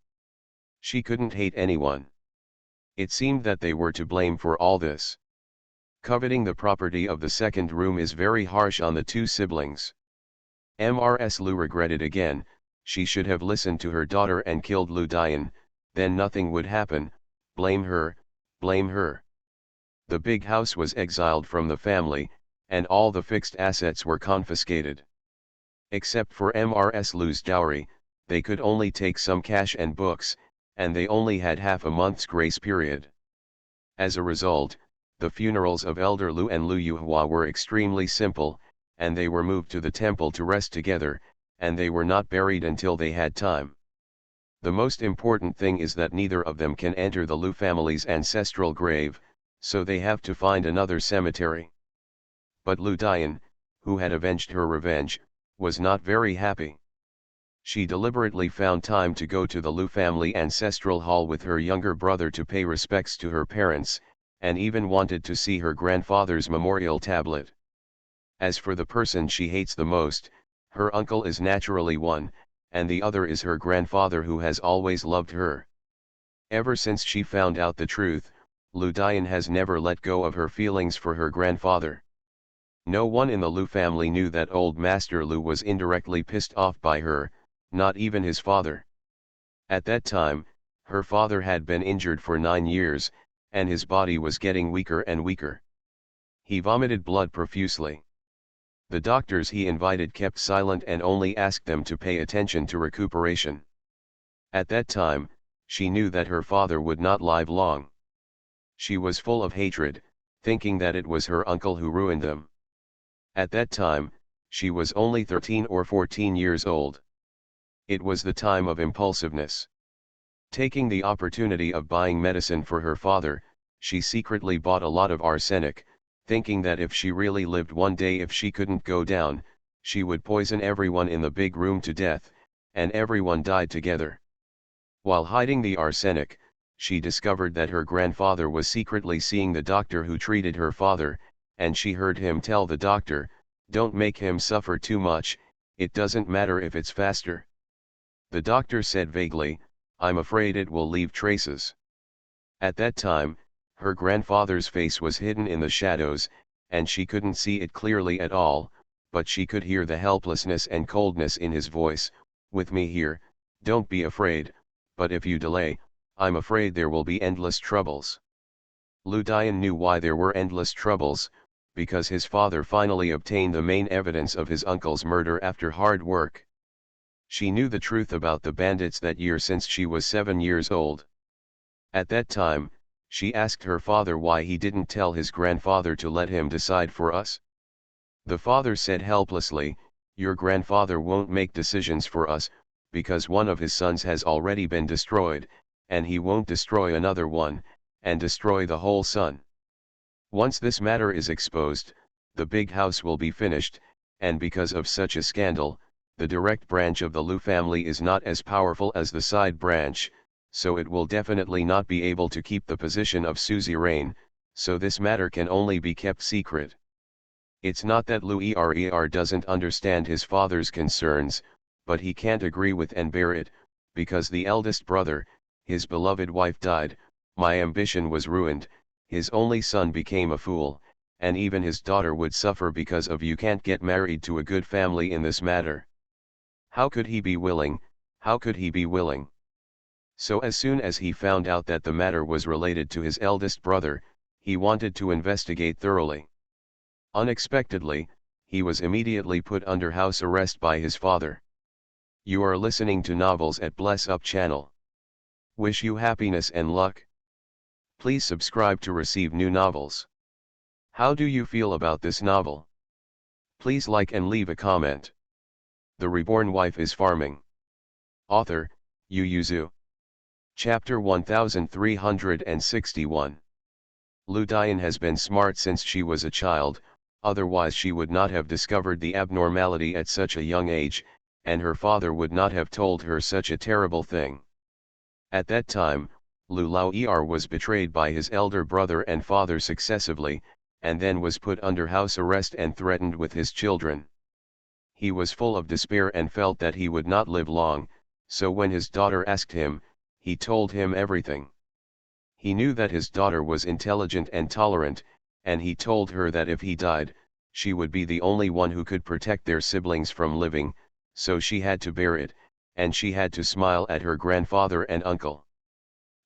She couldn't hate anyone. It seemed that they were to blame for all this. Coveting the property of the second room is very harsh on the 2 siblings. Mrs. Lu regretted again, she should have listened to her daughter and killed Lu Dian, then nothing would happen. Blame her, blame her. The big house was exiled from the family, and all the fixed assets were confiscated. Except for Mrs. Lu's dowry, they could only take some cash and books, and they only had half a month's grace period. As a result, the funerals of Elder Lu and Lu Yuhua were extremely simple, and they were moved to the temple to rest together, and they were not buried until they had time. The most important thing is that neither of them can enter the Lu family's ancestral grave, so they have to find another cemetery. But Lu Dian, who had avenged her revenge, was not very happy. She deliberately found time to go to the Lu family ancestral hall with her younger brother to pay respects to her parents, and even wanted to see her grandfather's memorial tablet. As for the person she hates the most, her uncle is naturally one, and the other is her grandfather who has always loved her. Ever since she found out the truth, Lu Dian has never let go of her feelings for her grandfather. No one in the Lu family knew that old Master Lu was indirectly pissed off by her, not even his father. At that time, her father had been injured for 9 years, and his body was getting weaker and weaker. He vomited blood profusely. The doctors he invited kept silent and only asked them to pay attention to recuperation. At that time, she knew that her father would not live long. She was full of hatred, thinking that it was her uncle who ruined them. At that time, she was only 13 or 14 years old. It was the time of impulsiveness. Taking the opportunity of buying medicine for her father, she secretly bought a lot of arsenic, thinking that if she really lived one day, if she couldn't go down, she would poison everyone in the big room to death, and everyone died together. While hiding the arsenic, she discovered that her grandfather was secretly seeing the doctor who treated her father, and she heard him tell the doctor, "Don't make him suffer too much, it doesn't matter if it's faster." The doctor said vaguely, "I'm afraid it will leave traces." At that time, her grandfather's face was hidden in the shadows, and she couldn't see it clearly at all, but she could hear the helplessness and coldness in his voice. "With me here, don't be afraid, but if you delay, I'm afraid there will be endless troubles." Lu Dian knew why there were endless troubles, because his father finally obtained the main evidence of his uncle's murder after hard work. She knew the truth about the bandits that year since she was 7 years old. At that time, She asked her father why he didn't tell his grandfather to let him decide for us. The father said helplessly, "Your grandfather won't make decisions for us, because one of his sons has already been destroyed, and he won't destroy another one, and destroy the whole son. Once this matter is exposed, the big house will be finished, and because of such a scandal, the direct branch of the Lu family is not as powerful as the side branch, so it will definitely not be able to keep the position of suzerain, so this matter can only be kept secret. It's not that Lu doesn't understand his father's concerns, but he can't agree with and bear it, because the eldest brother, his beloved wife died, my ambition was ruined, his only son became a fool, and even his daughter would suffer because of you can't get married to a good family in this matter. How could he be willing, how could he be willing? So as soon as he found out that the matter was related to his eldest brother, he wanted to investigate thoroughly. Unexpectedly, he was immediately put under house arrest by his father. You are listening to Novels at Bless Up channel. Wish you happiness and luck. Please subscribe to receive new novels. How do you feel about this novel? Please like and leave a comment. The Reborn Wife is Farming. Author, Yu Yuzu. Chapter 1361. Lu Dian has been smart since she was a child, otherwise she would not have discovered the abnormality at such a young age, and her father would not have told her such a terrible thing. At that time, Lu Lao was betrayed by his elder brother and father successively, and then was put under house arrest and threatened with his children. He was full of despair and felt that he would not live long, so when his daughter asked him, he told him everything. He knew that his daughter was intelligent and tolerant, and he told her that if he died, she would be the only one who could protect their siblings from living, so she had to bear it, and she had to smile at her grandfather and uncle.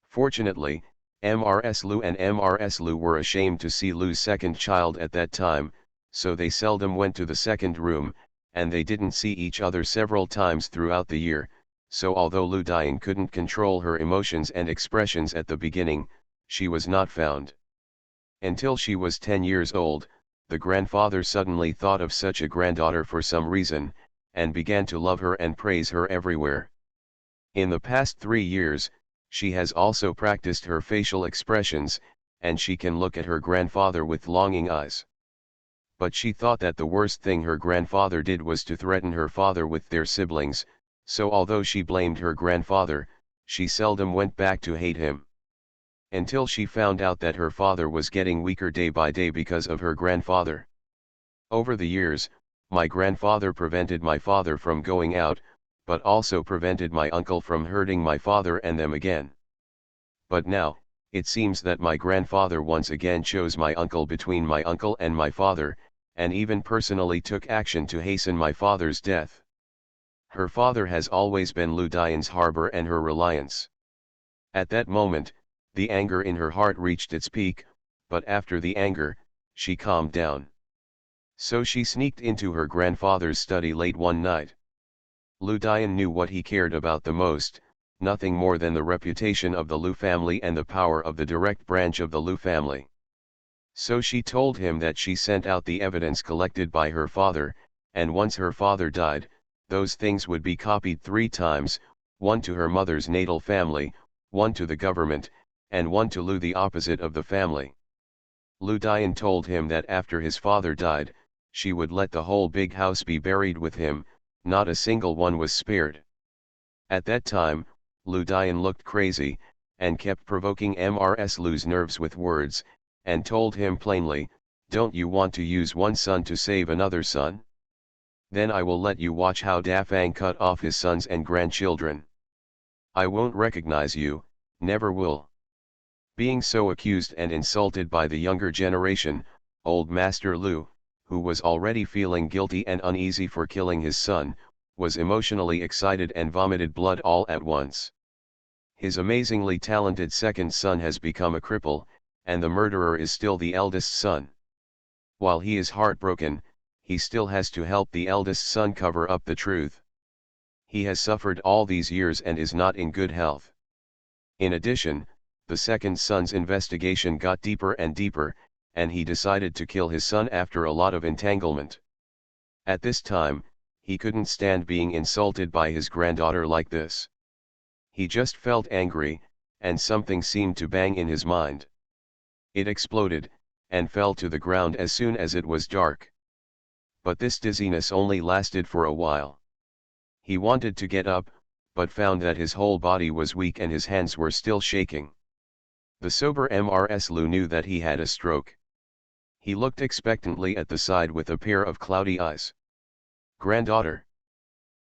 Fortunately, Mrs. Lu and Mrs. Lu were ashamed to see Lu's second child at that time, so they seldom went to the second room, and they didn't see each other several times throughout the year, so although Lu Dian couldn't control her emotions and expressions at the beginning, she was not found. Until she was 10 years old, the grandfather suddenly thought of such a granddaughter for some reason, and began to love her and praise her everywhere. In the past 3 years, she has also practiced her facial expressions, and she can look at her grandfather with longing eyes. But she thought that the worst thing her grandfather did was to threaten her father with their siblings, so although she blamed her grandfather, she seldom went back to hate him. Until she found out that her father was getting weaker day by day because of her grandfather. Over the years, my grandfather prevented my father from going out, but also prevented my uncle from hurting my father and them again. But now, it seems that my grandfather once again chose my uncle between my uncle and my father, and even personally took action to hasten my father's death. Her father has always been Lu Dian's harbor and her reliance. At that moment, the anger in her heart reached its peak, but after the anger, she calmed down. So she sneaked into her grandfather's study late one night. Lu Dian knew what he cared about the most, nothing more than the reputation of the Lu family and the power of the direct branch of the Lu family. So she told him that she sent out the evidence collected by her father, and once her father died, those things would be copied 3 times, one to her mother's natal family, one to the government, and one to Lu the opposite of the family. Lu Dian told him that after his father died, she would let the whole big house be buried with him, not a single one was spared. At that time, Lu Dian looked crazy, and kept provoking Mrs. Lu's nerves with words, and told him plainly, "Don't you want to use one son to save another son? Then I will let you watch how Da Fang cut off his sons and grandchildren. I won't recognize you, never will." Being so accused and insulted by the younger generation, old Master Lu, who was already feeling guilty and uneasy for killing his son, was emotionally excited and vomited blood all at once. His amazingly talented second son has become a cripple, and the murderer is still the eldest son. While he is heartbroken, he still has to help the eldest son cover up the truth. He has suffered all these years and is not in good health. In addition, The second son's investigation got deeper and deeper, and he decided to kill his son after a lot of entanglement. At this time, he couldn't stand being insulted by his granddaughter like this. He just felt angry, and something seemed to bang in his mind. It exploded, and fell to the ground as soon as it was dark. But this dizziness only lasted for a while. He wanted to get up, but found that his whole body was weak and his hands were still shaking. The sober Mrs. Lu knew that he had a stroke. He looked expectantly at the side with a pair of cloudy eyes. Granddaughter.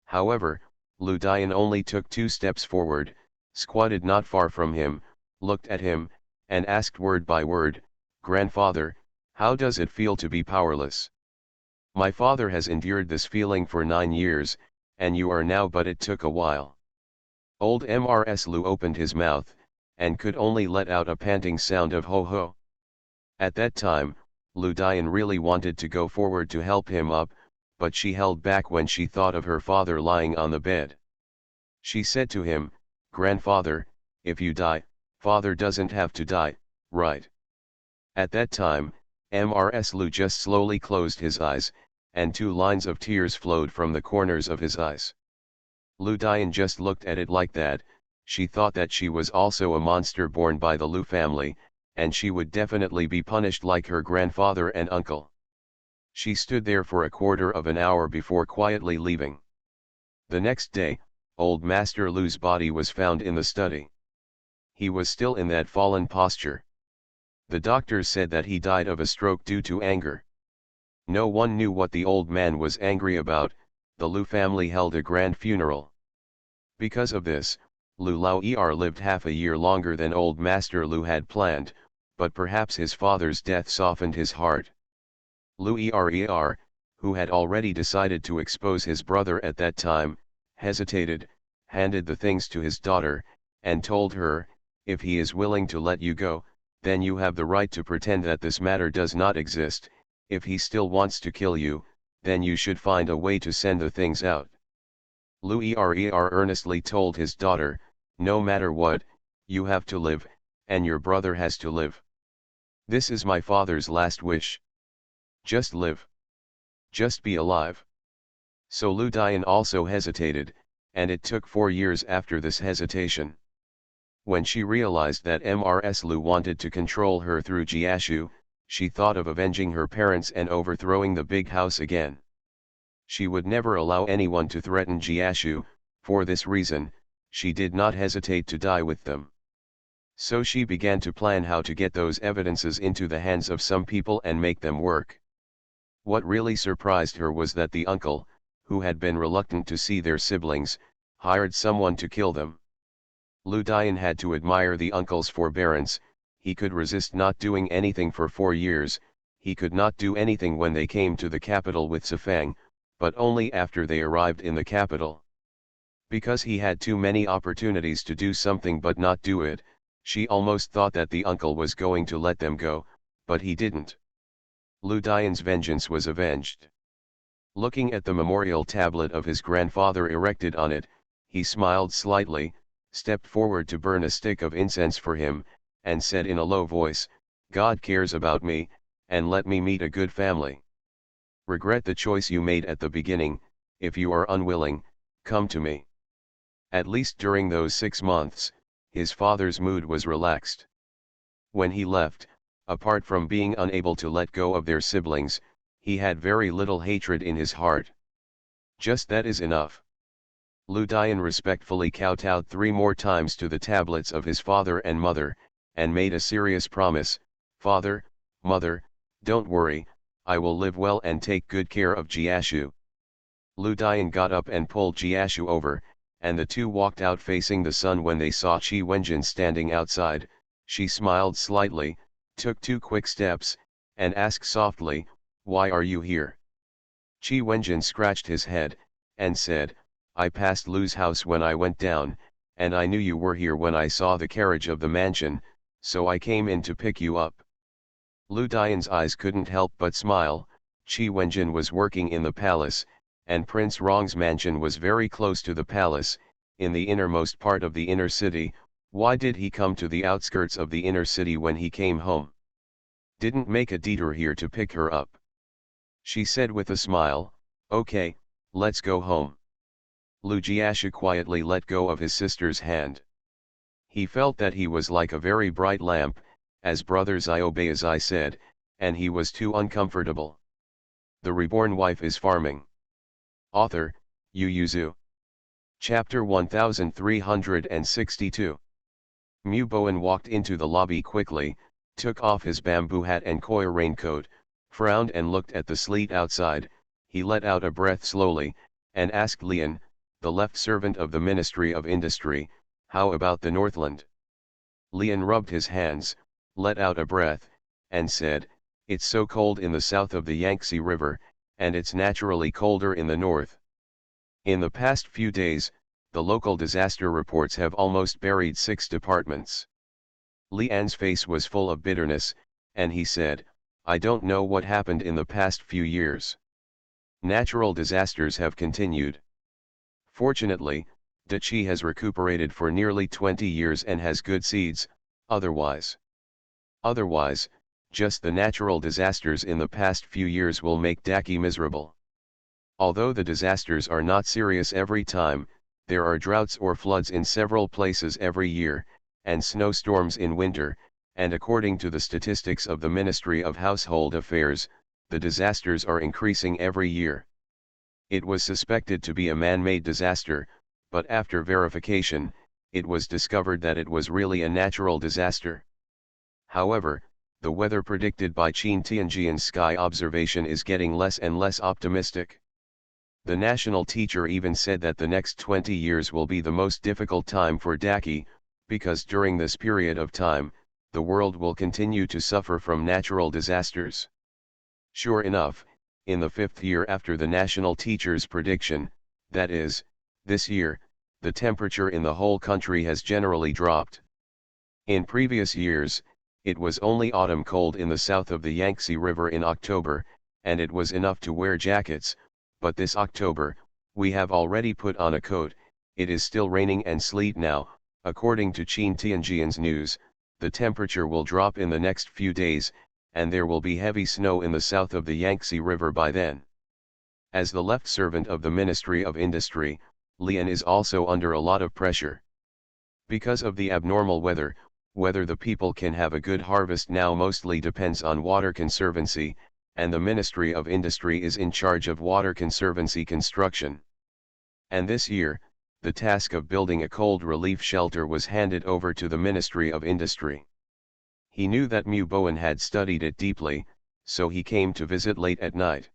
However, Lu Dian only took 2 steps forward, squatted not far from him, looked at him, and asked word by word, "Grandfather, how does it feel to be powerless?" "My father has endured this feeling for 9 years, and you are now, but it took a while." Old Mrs. Lu opened his mouth, and could only let out a panting sound of ho ho. At that time, Lu Dian really wanted to go forward to help him up, but she held back when she thought of her father lying on the bed. She said to him, "Grandfather, if you die, father doesn't have to die, right?" At that time, Mrs. Lu just slowly closed his eyes, and 2 lines of tears flowed from the corners of his eyes. Lu Dian just looked at it like that. She thought that she was also a monster born by the Lu family, and she would definitely be punished like her grandfather and uncle. She stood there for a quarter of an hour before quietly leaving. The next day, old Master Lu's body was found in the study. He was still in that fallen posture. The doctors said that he died of a stroke due to anger. No one knew what the old man was angry about. The Lu family held a grand funeral. Because of this, Lu Lao lived half a year longer than old Master Lu had planned, but perhaps his father's death softened his heart. Lu who had already decided to expose his brother at that time, hesitated, handed the things to his daughter, and told her, "If he is willing to let you go, then you have the right to pretend that this matter does not exist. If he still wants to kill you, then you should find a way to send the things out." Lu earnestly told his daughter, "No matter what, you have to live, and your brother has to live. This is my father's last wish. Just live. Just be alive." So Lu Dian also hesitated, and it took 4 years after this hesitation. When she realized that Mrs. Lu wanted to control her through Jiashu, she thought of avenging her parents and overthrowing the big house again. She would never allow anyone to threaten Jiashu. For this reason, she did not hesitate to die with them. So she began to plan how to get those evidences into the hands of some people and make them work. What really surprised her was that the uncle, who had been reluctant to see their siblings, hired someone to kill them. Lu Dian had to admire the uncle's forbearance. He could resist not doing anything for 4 years. He could not do anything when they came to the capital with Sifang, but only after they arrived in the capital. Because he had too many opportunities to do something but not do it, she almost thought that the uncle was going to let them go, but he didn't. Lu Dian's vengeance was avenged. Looking at the memorial tablet of his grandfather erected on it, he smiled slightly, stepped forward to burn a stick of incense for him, and said in a low voice, "God cares about me, and let me meet a good family. Regret the choice you made at the beginning. If you are unwilling, come to me." At least during those 6 months, his father's mood was relaxed. When he left, apart from being unable to let go of their siblings, he had very little hatred in his heart. Just that is enough. Lu Dian respectfully kowtowed 3 more times to the tablets of his father and mother, and made a serious promise, "Father, mother, don't worry, I will live well and take good care of Jiashu." Lu Dian got up and pulled Jiashu over, and the 2 walked out facing the sun. When they saw Qi Wenjin standing outside, she smiled slightly, took 2 quick steps, and asked softly, "Why are you here?" Qi Wenjin scratched his head, and said, "I passed Lu's house when I went down, and I knew you were here when I saw the carriage of the mansion, so I came in to pick you up." Lu Dian's eyes couldn't help but smile. Qi Wenjin was working in the palace, and Prince Rong's mansion was very close to the palace, in the innermost part of the inner city, Why did he come to the outskirts of the inner city when he came home? Didn't make a detour here to pick her up. She said with a smile, "Okay, let's go home." Lugiasha quietly let go of his sister's hand. He felt that he was like a very bright lamp, as brothers I obey as I said, and he was too uncomfortable. The Reborn Wife is Farming. Author, Yu Yuzu. Chapter 1362. Mu Bowen walked into the lobby quickly, took off his bamboo hat and koi raincoat, frowned and looked at the sleet outside. He let out a breath slowly, and asked Lian, the left servant of the Ministry of Industry, "How about the Northland?" Lian rubbed his hands, let out a breath, and said, "It's so cold in the south of the Yangtze River, and it's naturally colder in the north. In the past few days, the local disaster reports have almost buried 6 departments." Lian's face was full of bitterness, and he said, "I don't know what happened in the past few years. Natural disasters have continued. Fortunately, Dachi has recuperated for nearly 20 years and has good seeds, otherwise, just the natural disasters in the past few years will make Daki miserable. Although the disasters are not serious every time, there are droughts or floods in several places every year, and snowstorms in winter, and according to the statistics of the Ministry of Household Affairs, the disasters are increasing every year. It was suspected to be a man-made disaster, but after verification, it was discovered that it was really a natural disaster. However, the weather predicted by Qin Tianjian's sky observation is getting less and less optimistic. The national teacher even said that the next 20 years will be the most difficult time for Daki, because during this period of time, the world will continue to suffer from natural disasters. Sure enough, in the 5th year after the national teacher's prediction, that is, this year, the temperature in the whole country has generally dropped. In previous years, it was only autumn cold in the south of the Yangtze River in October, and it was enough to wear jackets, but this October, we have already put on a coat. It is still raining and sleet now. According to Qin Tianjian's news, the temperature will drop in the next few days, and there will be heavy snow in the south of the Yangtze River by then." As the left servant of the Ministry of Industry, Lian is also under a lot of pressure. Because of the abnormal weather, whether the people can have a good harvest now mostly depends on water conservancy, and the Ministry of Industry is in charge of water conservancy construction. And this year, the task of building a cold relief shelter was handed over to the Ministry of Industry. He knew that Mu Bowen had studied it deeply, so he came to visit late at night.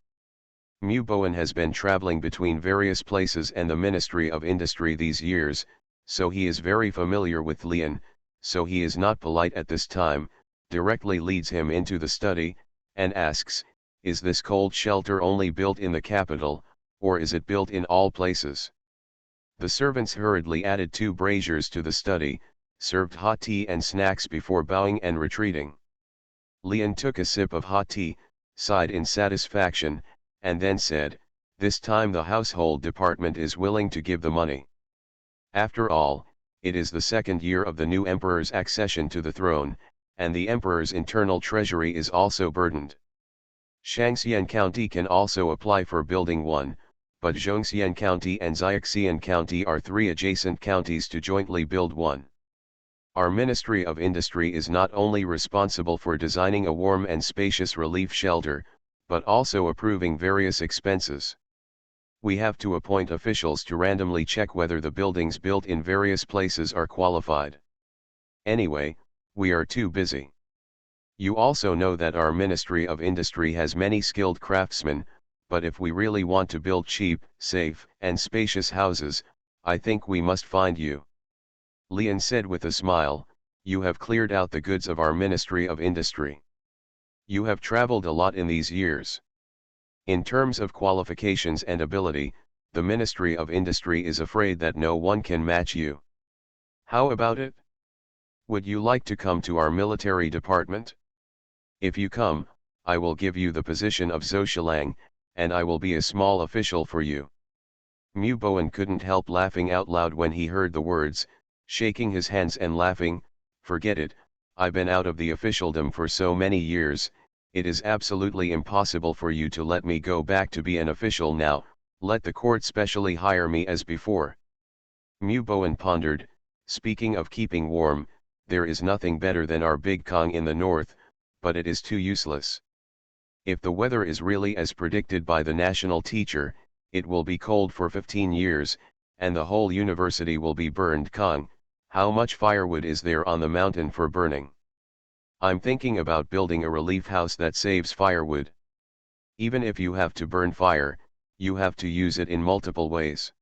Mu Bowen has been traveling between various places and the Ministry of Industry these years, so he is very familiar with Lian, so he is not polite at this time, directly leads him into the study, and asks, "Is this cold shelter only built in the capital, or is it built in all places?" The servants hurriedly added 2 braziers to the study, served hot tea and snacks before bowing and retreating. Lian took a sip of hot tea, sighed in satisfaction, and then said, "This time the household department is willing to give the money. After all, it is the 2nd year of the new emperor's accession to the throne, and the emperor's internal treasury is also burdened. Shangxian County can also apply for building one, but Zhongxian County and Xiaxian County are 3 adjacent counties to jointly build one. Our Ministry of Industry is not only responsible for designing a warm and spacious relief shelter, but also approving various expenses. We have to appoint officials to randomly check whether the buildings built in various places are qualified. Anyway, we are too busy. You also know that our Ministry of Industry has many skilled craftsmen, but if we really want to build cheap, safe, and spacious houses, I think we must find you." Lian said with a smile, "You have cleared out the goods of our Ministry of Industry. You have traveled a lot in these years. In terms of qualifications and ability, the Ministry of Industry is afraid that no one can match you. How about it? Would you like to come to our military department? If you come, I will give you the position of Zhoushilang, and I will be a small official for you." Mu Bowen couldn't help laughing out loud when he heard the words, shaking his hands and laughing, "Forget it, I've been out of the officialdom for so many years, it is absolutely impossible for you to let me go back to be an official now, let the court specially hire me as before." Muboan pondered, "Speaking of keeping warm, there is nothing better than our big Kong in the north, but it is too useless. If the weather is really as predicted by the national teacher, it will be cold for 15 years, and the whole university will be burned. Kong, how much firewood is there on the mountain for burning? I'm thinking about building a relief house that saves firewood. Even if you have to burn fire, you have to use it in multiple ways.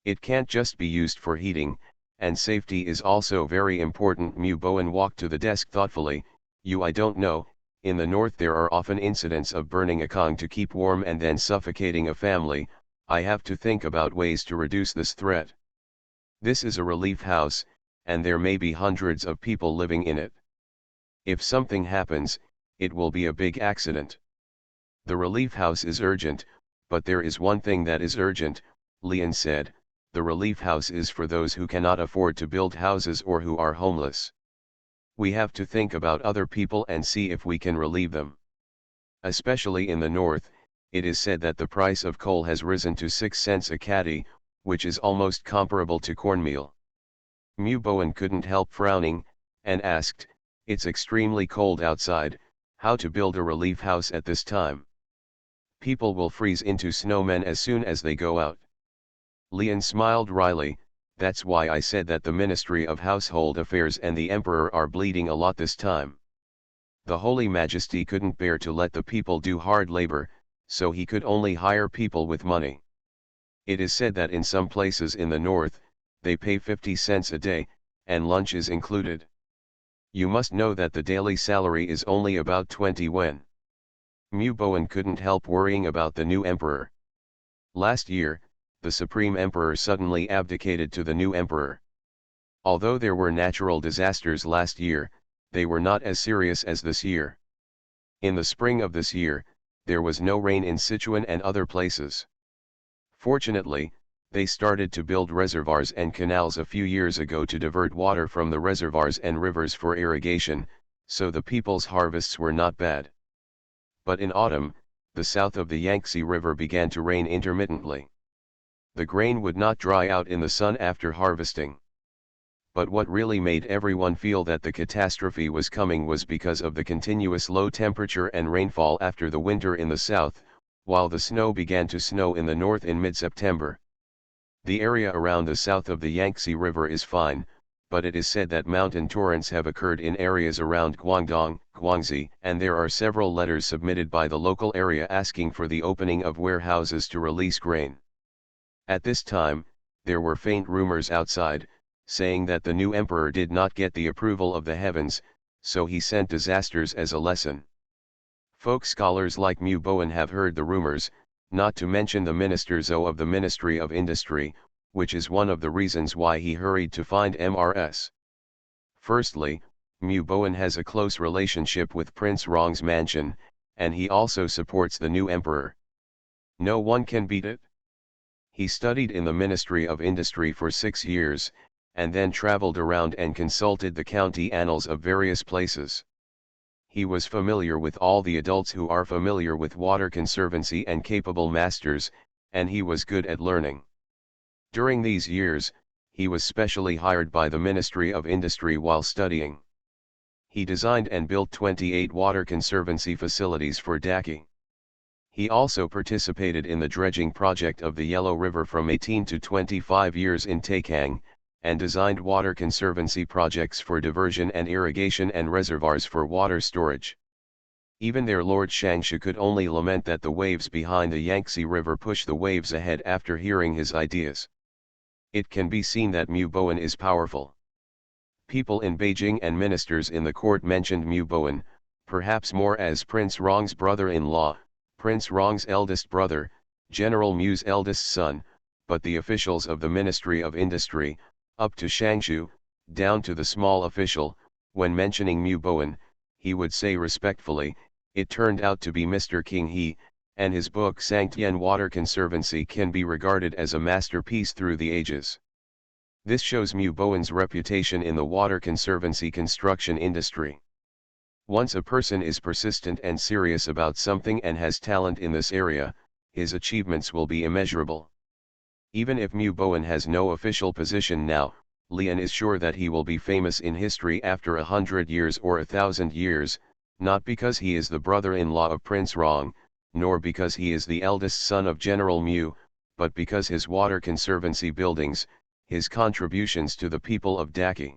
It can't just be used for heating, and safety is also very important." Muboan walked to the desk thoughtfully. I don't know, in the north there are often incidents of burning a Kong to keep warm and then suffocating a family. I have to think about ways to reduce this threat. This is a relief house, and there may be hundreds of people living in it. If something happens, it will be a big accident. The relief house is urgent, but there is one thing that is urgent, Leon said, the relief house is for those who cannot afford to build houses or who are homeless. We have to think about other people and see if we can relieve them. Especially in the north, it is said that the price of coal has risen to 6 cents a caddy, which is almost comparable to cornmeal. Muboan couldn't help frowning, and asked, "It's extremely cold outside, how to build a relief house at this time? People will freeze into snowmen as soon as they go out." Leon smiled wryly, "That's why I said that the Ministry of Household Affairs and the Emperor are bleeding a lot this time. The Holy Majesty couldn't bear to let the people do hard labor, so he could only hire people with money. It is said that in some places in the north, they pay 50 cents a day, and lunch is included. You must know that the daily salary is only about 20 when." Muboan couldn't help worrying about the new emperor. Last year, the Supreme Emperor suddenly abdicated to the new emperor. Although there were natural disasters last year, they were not as serious as this year. In the spring of this year, there was no rain in Sichuan and other places. Fortunately, they started to build reservoirs and canals a few years ago to divert water from the reservoirs and rivers for irrigation, so the people's harvests were not bad. But in autumn, the south of the Yangtze River began to rain intermittently. The grain would not dry out in the sun after harvesting. But what really made everyone feel that the catastrophe was coming was because of the continuous low temperature and rainfall after the winter in the south, while the snow began to snow in the north in mid-September. The area around the south of the Yangtze River is fine, but it is said that mountain torrents have occurred in areas around Guangdong, Guangxi, and there are several letters submitted by the local area asking for the opening of warehouses to release grain. At this time, there were faint rumors outside, saying that the new emperor did not get the approval of the heavens, so he sent disasters as a lesson. Folk scholars like Muboan have heard the rumors, not to mention the Minister Zhou of the Ministry of Industry, which is one of the reasons why he hurried to find MRS. Firstly, Muboan has a close relationship with Prince Rong's mansion, and he also supports the new emperor. No one can beat it. He studied in the Ministry of Industry for 6 years, and then traveled around and consulted the county annals of various places. He was familiar with all the adults who are familiar with water conservancy and capable masters, and he was good at learning. During these years, he was specially hired by the Ministry of Industry while studying. He designed and built 28 water conservancy facilities for Daki. He also participated in the dredging project of the Yellow River from 18 to 25 years in Taikang, and designed water conservancy projects for diversion and irrigation and reservoirs for water storage. Even their Lord Shangshu could only lament that the waves behind the Yangtze River push the waves ahead after hearing his ideas. It can be seen that Muboan is powerful. People in Beijing and ministers in the court mentioned Muboan, perhaps more as Prince Rong's brother-in-law, Prince Rong's eldest brother, General Mu's eldest son, but the officials of the Ministry of Industry, up to Shangshu, down to the small official, when mentioning Muboan, he would say respectfully, "It turned out to be Mr. King He," and his book Sangtian Water Conservancy can be regarded as a masterpiece through the ages. This shows Mu Bowen's reputation in the water conservancy construction industry. Once a person is persistent and serious about something and has talent in this area, his achievements will be immeasurable. Even if Mu Bowen has no official position now, Lian is sure that he will be famous in history after 100 years or 1,000 years, not because he is the brother-in-law of Prince Rong, nor because he is the eldest son of General Mu, but because his water conservancy buildings, his contributions to the people of Daki.